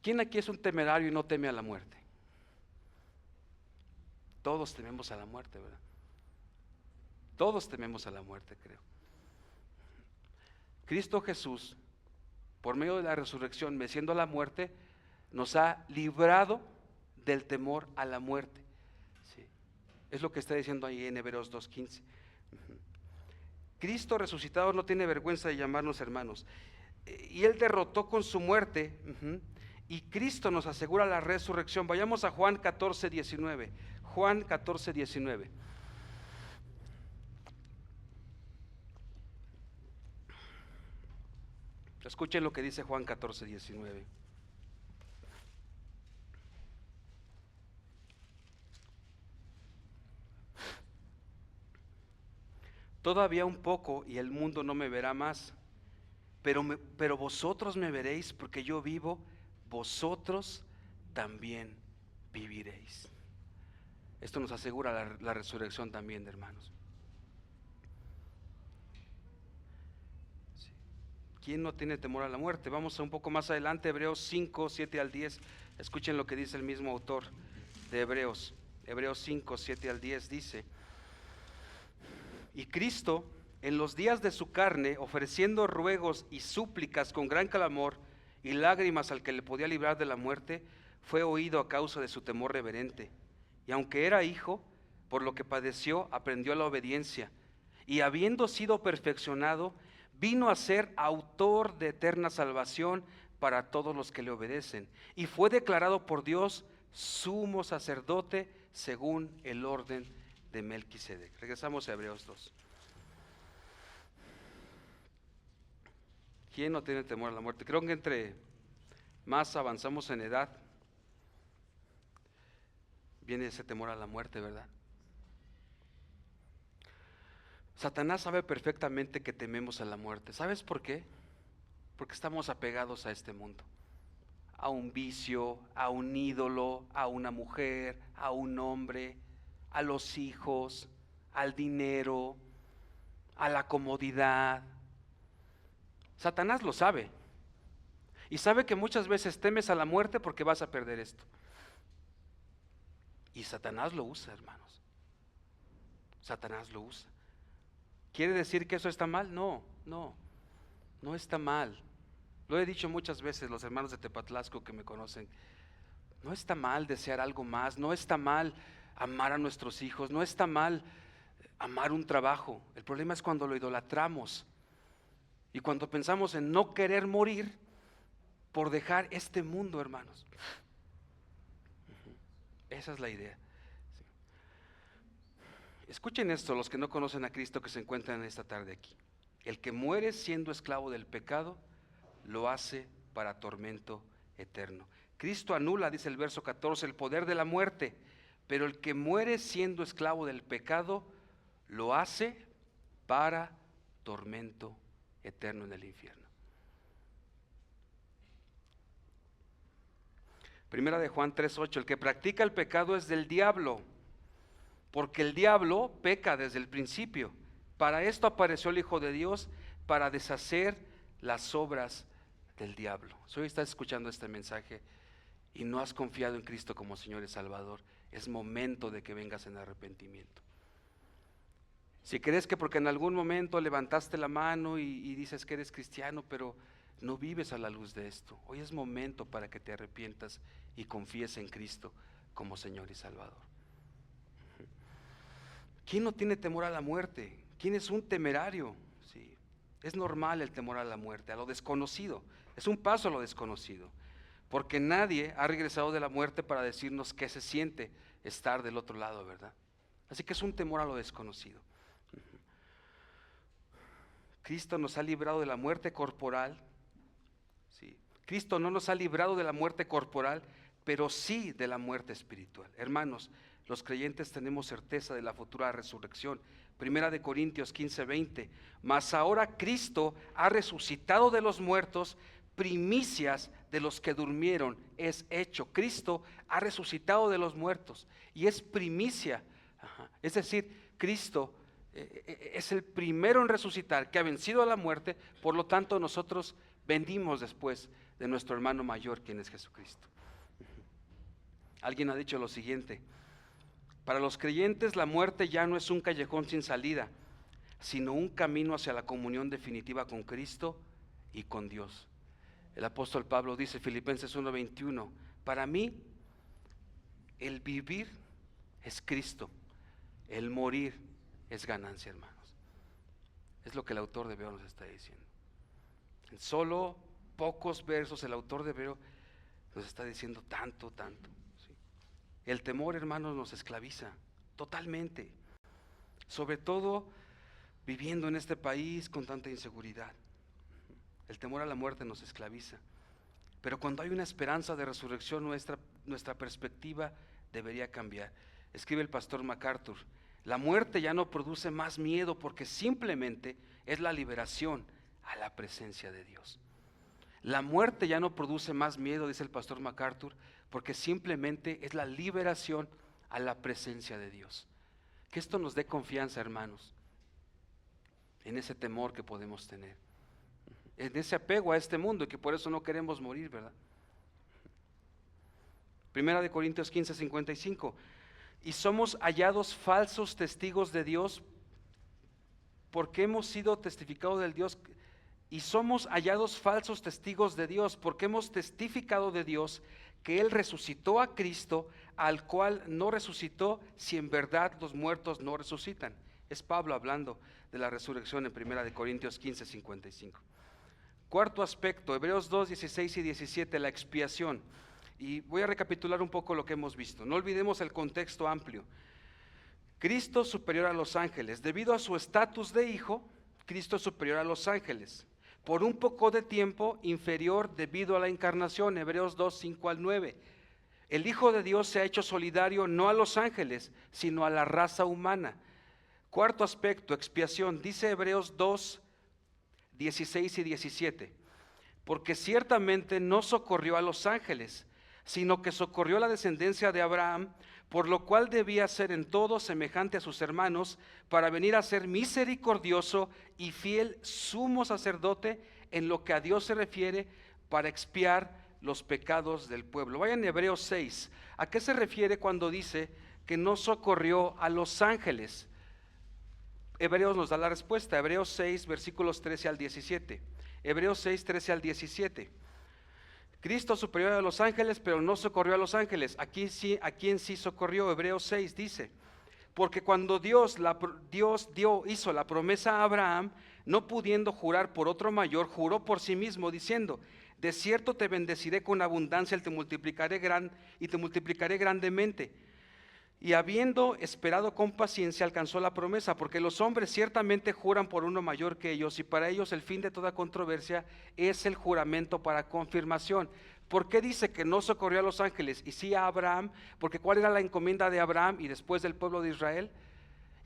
¿Quién aquí es un temerario y no teme a la muerte? todos tememos a la muerte, ¿verdad? Todos tememos a la muerte, creo. Cristo Jesús, por medio de la resurrección, venciendo la muerte, nos ha librado del temor a la muerte. Sí. Es lo que está diciendo ahí en Hebreos 2:15. Cristo resucitado no tiene vergüenza de llamarnos hermanos. Y Él derrotó con su muerte, y Cristo nos asegura la resurrección. Vayamos a Juan 14:19. Juan 14:19. Escuchen lo que dice Juan 14:19. Todavía un poco y el mundo no me verá más, pero vosotros me veréis, porque yo vivo, vosotros también viviréis. Esto nos asegura la resurrección también, hermanos. Sí. ¿Quién no tiene temor a la muerte? Vamos un poco más adelante, Hebreos 5:7-10. Escuchen lo que dice el mismo autor de Hebreos. Hebreos 5:7-10 dice: y Cristo, en los días de su carne, ofreciendo ruegos y súplicas con gran clamor y lágrimas al que le podía librar de la muerte, fue oído a causa de su temor reverente. Y aunque era hijo, por lo que padeció, aprendió la obediencia. Y habiendo sido perfeccionado, vino a ser autor de eterna salvación para todos los que le obedecen. Y fue declarado por Dios sumo sacerdote según el orden de Melquisedec. Regresamos a Hebreos 2. ¿Quién no tiene temor a la muerte? Creo que entre más avanzamos en edad, viene ese temor a la muerte, ¿verdad? Satanás sabe perfectamente que tememos a la muerte. ¿Sabes por qué? Porque estamos apegados a este mundo, a un vicio, a un ídolo, a una mujer, a un hombre, a los hijos, al dinero, a la comodidad. Satanás lo sabe, y sabe que muchas veces temes a la muerte porque vas a perder esto. Y Satanás lo usa, hermanos. Satanás lo usa. ¿Quiere decir que eso está mal? No está mal. Lo he dicho muchas veces, los hermanos de Tepatlasco que me conocen. No está mal desear algo más, no está mal amar a nuestros hijos, no está mal amar un trabajo. El problema es cuando lo idolatramos y cuando pensamos en no querer morir por dejar este mundo, hermanos. Esa es la idea. Escuchen esto, los que no conocen a Cristo que se encuentran esta tarde aquí. El que muere siendo esclavo del pecado, lo hace para tormento eterno. Cristo anula, dice el verso 14, el poder de la muerte, pero el que muere siendo esclavo del pecado, lo hace para tormento eterno en el infierno. Primera de Juan 3:8, el que practica el pecado es del diablo, porque el diablo peca desde el principio. Para esto apareció el Hijo de Dios, para deshacer las obras del diablo. Si hoy estás escuchando este mensaje y no has confiado en Cristo como Señor y Salvador, es momento de que vengas en arrepentimiento. Si crees que porque en algún momento levantaste la mano y dices que eres cristiano, pero no vives a la luz de esto, hoy es momento para que te arrepientas y confíes en Cristo como Señor y Salvador. ¿Quién no tiene temor a la muerte? ¿Quién es un temerario? Sí, es normal el temor a la muerte, a lo desconocido. Es un paso a lo desconocido, porque nadie ha regresado de la muerte para decirnos qué se siente estar del otro lado, ¿verdad? Así que es un temor a lo desconocido. Cristo nos ha librado de la muerte corporal. Sí. Cristo no nos ha librado de la muerte corporal, pero sí de la muerte espiritual. Hermanos, los creyentes tenemos certeza de la futura resurrección. Primera de Corintios 15:20. Mas ahora Cristo ha resucitado de los muertos, primicias de los que durmieron es hecho. Cristo ha resucitado de los muertos y es primicia. Es decir, Cristo es el primero en resucitar, que ha vencido a la muerte. Por lo tanto, nosotros venimos después de nuestro hermano mayor, quien es Jesucristo. Alguien ha dicho lo siguiente: Para los creyentes la muerte ya no es un callejón sin salida, sino un camino hacia la comunión definitiva con Cristo y con Dios. El apóstol Pablo dice, Filipenses 1:21, para mí el vivir es Cristo, el morir es ganancia, hermanos. Es lo que el autor de Hebreo nos está diciendo. En solo pocos versos el autor de Hebreo nos está diciendo tanto, ¿sí? El temor, hermanos, nos esclaviza totalmente, sobre todo viviendo en este país con tanta inseguridad. El temor a la muerte nos esclaviza, pero cuando hay una esperanza de resurrección, nuestra perspectiva debería cambiar. Escribe el pastor MacArthur, la muerte ya no produce más miedo porque simplemente es la liberación a la presencia de Dios. La muerte ya no produce más miedo, dice el pastor MacArthur, porque simplemente es la liberación a la presencia de Dios. Que esto nos dé confianza, hermanos, en ese temor que podemos tener, en ese apego a este mundo y que por eso no queremos morir, ¿verdad? Primera de Corintios 15:55, y somos hallados falsos testigos de Dios porque hemos sido testificados del Dios, y somos hallados falsos testigos de Dios porque hemos testificado de Dios que Él resucitó a Cristo, al cual no resucitó si en verdad los muertos no resucitan. Es Pablo hablando de la resurrección en Primera de Corintios 15:55. Cuarto aspecto, Hebreos 2:16 y 17, la expiación. Y voy a recapitular un poco lo que hemos visto. No olvidemos el contexto amplio. Cristo superior a los ángeles. Debido a su estatus de hijo, Cristo es superior a los ángeles. Por un poco de tiempo inferior debido a la encarnación, Hebreos 2:5-9. El Hijo de Dios se ha hecho solidario no a los ángeles, sino a la raza humana. Cuarto aspecto, expiación. Dice Hebreos 2:16 y 17. Porque ciertamente no socorrió a los ángeles, sino que socorrió a la descendencia de Abraham, por lo cual debía ser en todo semejante a sus hermanos, para venir a ser misericordioso y fiel sumo sacerdote en lo que a Dios se refiere, para expiar los pecados del pueblo. Vayan a Hebreos 6. ¿A qué se refiere cuando dice que no socorrió a los ángeles? Hebreos nos da la respuesta. Hebreos 6, versículos 13 al 17. Hebreos 6, 13 al 17. Cristo superior a los ángeles, pero no socorrió a los ángeles. Aquí sí, ¿a quién sí socorrió? Hebreos 6 dice, porque cuando Dios hizo la promesa a Abraham, no pudiendo jurar por otro mayor, juró por sí mismo, diciendo, de cierto te bendeciré con abundancia y te multiplicaré grandemente. Y habiendo esperado con paciencia, alcanzó la promesa, porque los hombres ciertamente juran por uno mayor que ellos, y para ellos el fin de toda controversia es el juramento para confirmación. ¿Por qué dice que no socorrió a los ángeles y sí a Abraham? Porque ¿cuál era la encomienda de Abraham y después del pueblo de Israel?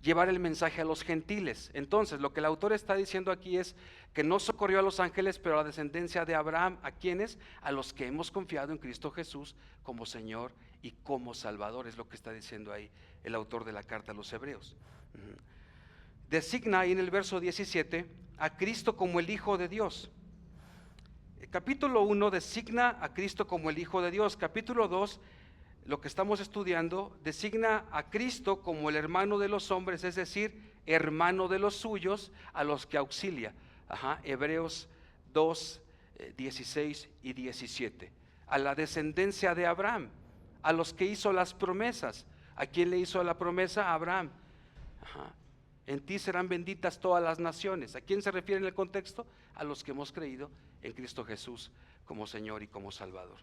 Llevar el mensaje a los gentiles. Entonces, lo que el autor está diciendo aquí es que no socorrió a los ángeles, pero a la descendencia de Abraham. ¿A quiénes? A los que hemos confiado en Cristo Jesús como Señor y como Salvador, es lo que está diciendo ahí el autor de la carta a los Hebreos. Designa ahí en el verso 17 a Cristo como el Hijo de Dios. El capítulo 1 designa a Cristo como el Hijo de Dios. Capítulo 2, lo que estamos estudiando, designa a Cristo como el hermano de los hombres, es decir, hermano de los suyos, a los que auxilia. Hebreos 2, 16 y 17. A la descendencia de Abraham, a los que hizo las promesas. ¿A quién le hizo la promesa? A Abraham. En ti serán benditas todas las naciones. ¿A quién se refiere en el contexto? A los que hemos creído en Cristo Jesús como Señor y como Salvador.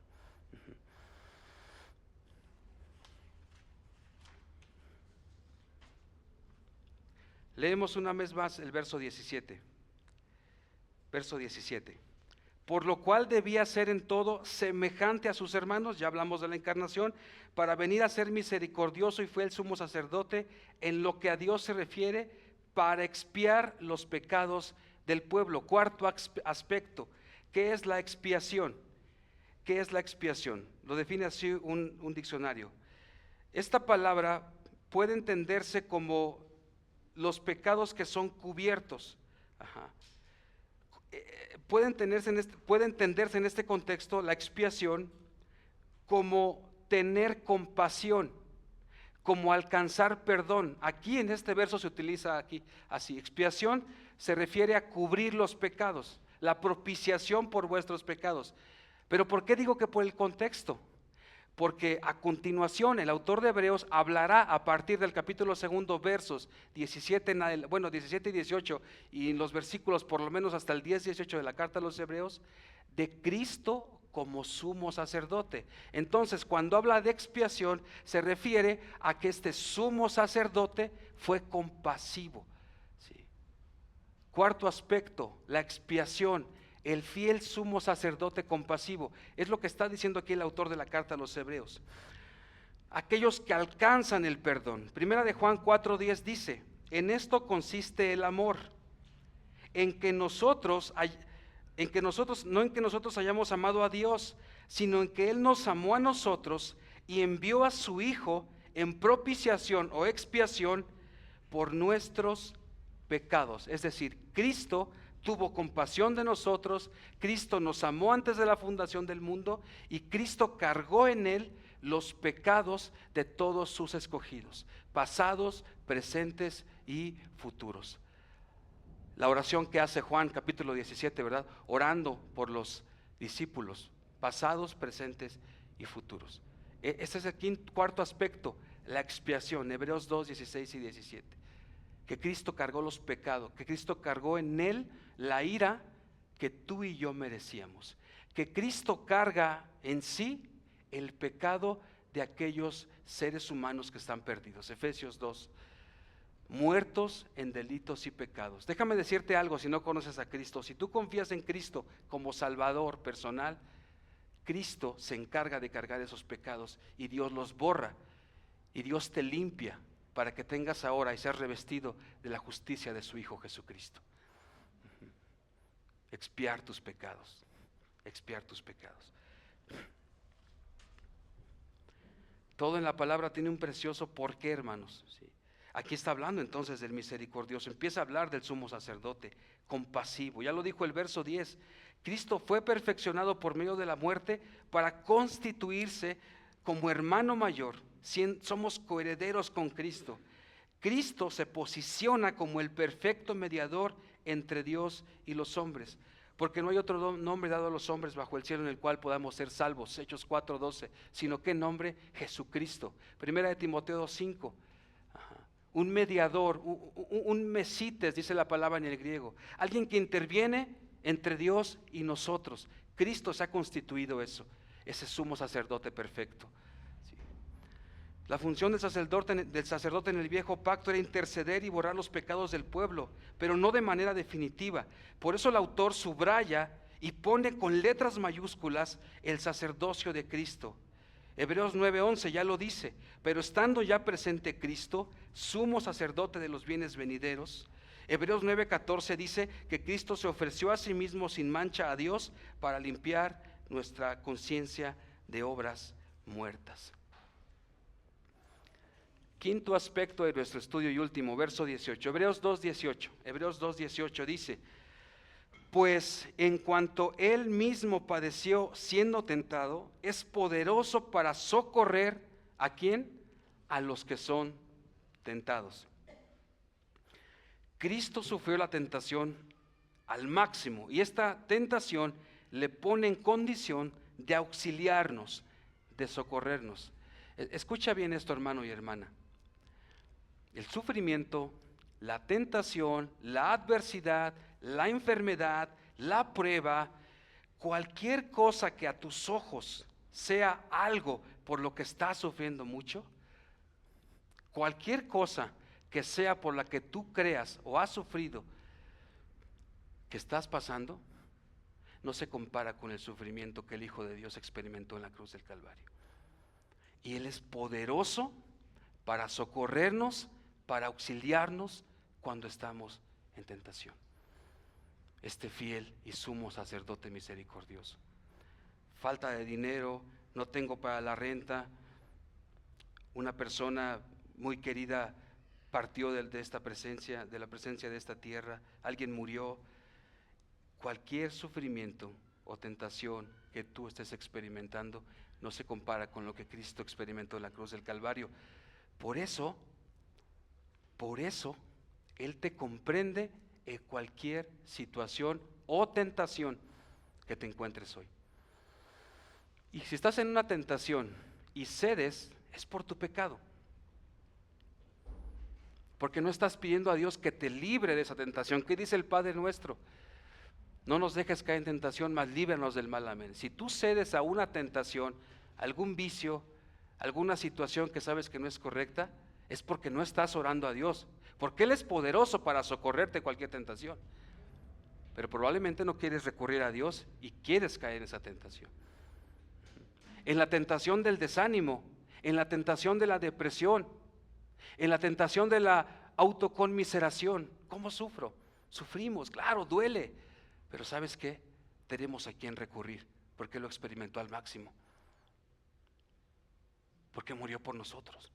Leemos una vez más el verso 17. Verso 17. Por lo cual debía ser en todo semejante a sus hermanos, ya hablamos de la encarnación, para venir a ser misericordioso y fue el sumo sacerdote en lo que a Dios se refiere, para expiar los pecados del pueblo. Cuarto aspecto, ¿qué es la expiación? ¿Qué es la expiación? Lo define así un diccionario. Esta palabra puede entenderse como los pecados que son cubiertos. Puede entenderse en este contexto la expiación como tener compasión como alcanzar perdón. Aquí en este verso se utiliza aquí así. Expiación se refiere a cubrir los pecados, la propiciación por vuestros pecados. Pero ¿por qué digo que por el contexto? Porque a continuación el autor de Hebreos hablará a partir del capítulo 2, versos 17 y 18, y en los versículos por lo menos hasta el 10-18 de la carta a los Hebreos, de Cristo como sumo sacerdote. Entonces, cuando habla de expiación, se refiere a que este sumo sacerdote fue compasivo. ¿Sí? Cuarto aspecto, la expiación. El fiel sumo sacerdote compasivo. Es lo que está diciendo aquí el autor de la carta a los Hebreos. Aquellos que alcanzan el perdón. Primera de Juan 4:10 dice: en esto consiste el amor, no en que nosotros hayamos amado a Dios, sino en que Él nos amó a nosotros y envió a su Hijo en propiciación o expiación por nuestros pecados. Es decir, Cristo tuvo compasión de nosotros, Cristo nos amó antes de la fundación del mundo y Cristo cargó en Él los pecados de todos sus escogidos, pasados, presentes y futuros. La oración que hace Juan capítulo 17, ¿verdad? Orando por los discípulos, pasados, presentes y futuros. Este es el cuarto aspecto, la expiación, Hebreos 2, 16 y 17. Que Cristo cargó los pecados, que Cristo cargó en Él la ira que tú y yo merecíamos. Que Cristo carga en sí el pecado de aquellos seres humanos que están perdidos. Efesios 2. Muertos en delitos y pecados. Déjame decirte algo, si no conoces a Cristo, si tú confías en Cristo como Salvador personal, Cristo se encarga de cargar esos pecados y Dios los borra y Dios te limpia para que tengas ahora y seas revestido de la justicia de su Hijo Jesucristo. Expiar tus pecados, expiar tus pecados. Todo en la palabra tiene un precioso porqué, hermanos. ¿Sí? Aquí está hablando entonces del misericordioso, empieza a hablar del sumo sacerdote, compasivo. Ya lo dijo el verso 10, Cristo fue perfeccionado por medio de la muerte para constituirse como hermano mayor. Somos coherederos con Cristo. Cristo se posiciona como el perfecto mediador entre Dios y los hombres, porque no hay otro nombre dado a los hombres bajo el cielo en el cual podamos ser salvos, Hechos 4:12, sino que nombre Jesucristo. Primera de Timoteo 2:5. Un mediador, un mesites, dice la palabra en el griego, alguien que interviene entre Dios y nosotros. Cristo se ha constituido eso, ese sumo sacerdote perfecto. Sí. La función del sacerdote en el viejo pacto era interceder y borrar los pecados del pueblo, pero no de manera definitiva. Por eso el autor subraya y pone con letras mayúsculas el sacerdocio de Cristo. Hebreos 9:11 ya lo dice, pero estando ya presente Cristo, sumo sacerdote de los bienes venideros. Hebreos 9:14 dice que Cristo se ofreció a sí mismo sin mancha a Dios para limpiar nuestra conciencia de obras muertas. Quinto aspecto de nuestro estudio y último, verso 18, Hebreos 2:18 dice: pues en cuanto Él mismo padeció siendo tentado, es poderoso para socorrer ¿a quién? A los que son tentados. Cristo sufrió la tentación al máximo y esta tentación le pone en condición de auxiliarnos, de socorrernos. Escucha bien esto, hermano y hermana. El sufrimiento, la tentación, la adversidad, la enfermedad, la prueba, cualquier cosa que a tus ojos sea algo por lo que estás sufriendo mucho, cualquier cosa que sea por la que tú creas o has sufrido que estás pasando, no se compara con el sufrimiento que el Hijo de Dios experimentó en la cruz del Calvario. Y Él es poderoso para socorrernos, para auxiliarnos cuando estamos en tentación. Este fiel y sumo sacerdote misericordioso. Falta de dinero, no tengo para la renta. Una persona muy querida partió de esta presencia, de la presencia de esta tierra. Alguien murió. Cualquier sufrimiento o tentación que tú estés experimentando no se compara con lo que Cristo experimentó en la cruz del Calvario. Por eso, Él te comprende en cualquier situación o tentación que te encuentres hoy. Y si estás en una tentación y cedes, es por tu pecado. Porque no estás pidiendo a Dios que te libre de esa tentación. ¿Qué dice el Padre nuestro? No nos dejes caer en tentación, mas líbranos del mal. Amén. Si tú cedes a una tentación, algún vicio, alguna situación que sabes que no es correcta, es porque no estás orando a Dios. Porque Él es poderoso para socorrerte de cualquier tentación. Pero probablemente no quieres recurrir a Dios y quieres caer en esa tentación. En la tentación del desánimo, en la tentación de la depresión, en la tentación de la autoconmiseración. ¿Cómo sufro? Sufrimos, claro, duele. Pero ¿sabes qué? Tenemos a quien recurrir, porque lo experimentó al máximo. Porque murió por nosotros.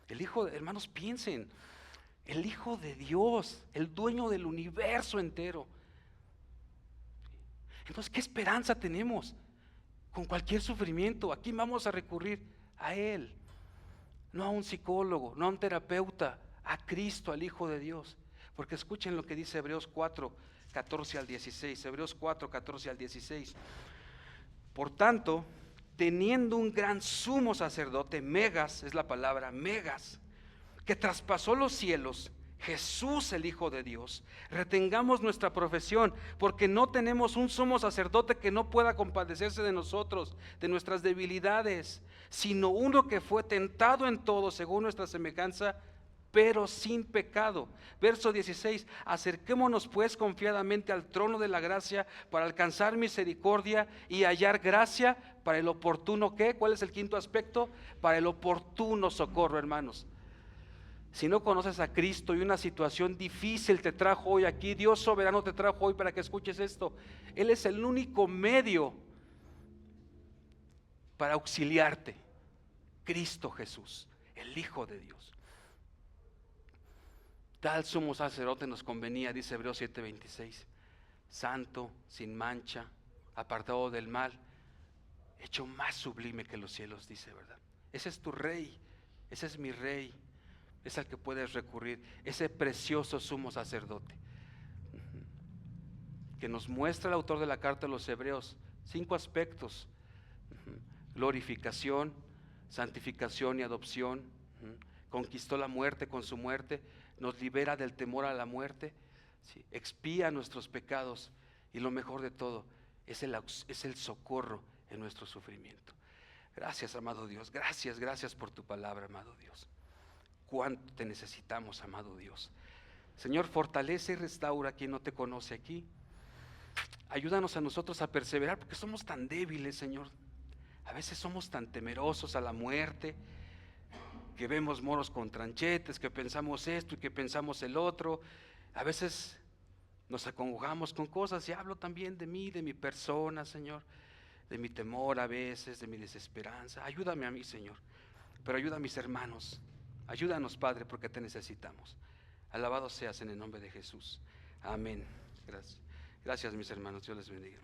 El Hijo, hermanos, piensen, el Hijo de Dios, el dueño del universo entero. Entonces, ¿qué esperanza tenemos? Con cualquier sufrimiento, ¿a quién vamos a recurrir? A Él. No a un psicólogo, no a un terapeuta, a Cristo, al Hijo de Dios. Porque escuchen lo que dice Hebreos 4, 14 al 16. Hebreos 4, 14 al 16. Por tanto, teniendo un gran sumo sacerdote, megas es la palabra, megas, que traspasó los cielos, Jesús el Hijo de Dios, retengamos nuestra profesión, porque no tenemos un sumo sacerdote que no pueda compadecerse de nosotros, de nuestras debilidades, sino uno que fue tentado en todo según nuestra semejanza, pero sin pecado. Verso 16, acerquémonos pues confiadamente al trono de la gracia para alcanzar misericordia y hallar gracia para el oportuno, ¿qué? ¿Cuál es el quinto aspecto? Para el oportuno socorro, hermanos. Si no conoces a Cristo y una situación difícil te trajo hoy aquí, Dios soberano te trajo hoy para que escuches esto. Él es el único medio para auxiliarte. Cristo Jesús, el Hijo de Dios. Tal sumo sacerdote nos convenía, dice Hebreos 7:26, santo, sin mancha, apartado del mal, hecho más sublime que los cielos, dice, ¿verdad? Ese es tu rey, ese es mi rey, es al que puedes recurrir, ese precioso sumo sacerdote, que nos muestra el autor de la carta de los Hebreos, 5 aspectos: glorificación, santificación y adopción, conquistó la muerte con su muerte, nos libera del temor a la muerte, ¿sí? Expía nuestros pecados y lo mejor de todo es el socorro en nuestro sufrimiento. Gracias, amado Dios, gracias por tu palabra, amado Dios. Cuánto te necesitamos, amado Dios. Señor, fortalece y restaura a quien no te conoce aquí. Ayúdanos a nosotros a perseverar, porque somos tan débiles, Señor. A veces somos tan temerosos a la muerte, que vemos moros con tranchetes, que pensamos esto y que pensamos el otro. A veces nos acongojamos con cosas, y hablo también de mí, de mi persona, Señor, de mi temor a veces, de mi desesperanza. Ayúdame a mí, Señor, pero ayuda a mis hermanos. Ayúdanos, Padre, porque te necesitamos. Alabado seas en el nombre de Jesús. Amén. Gracias, mis hermanos. Dios les bendiga.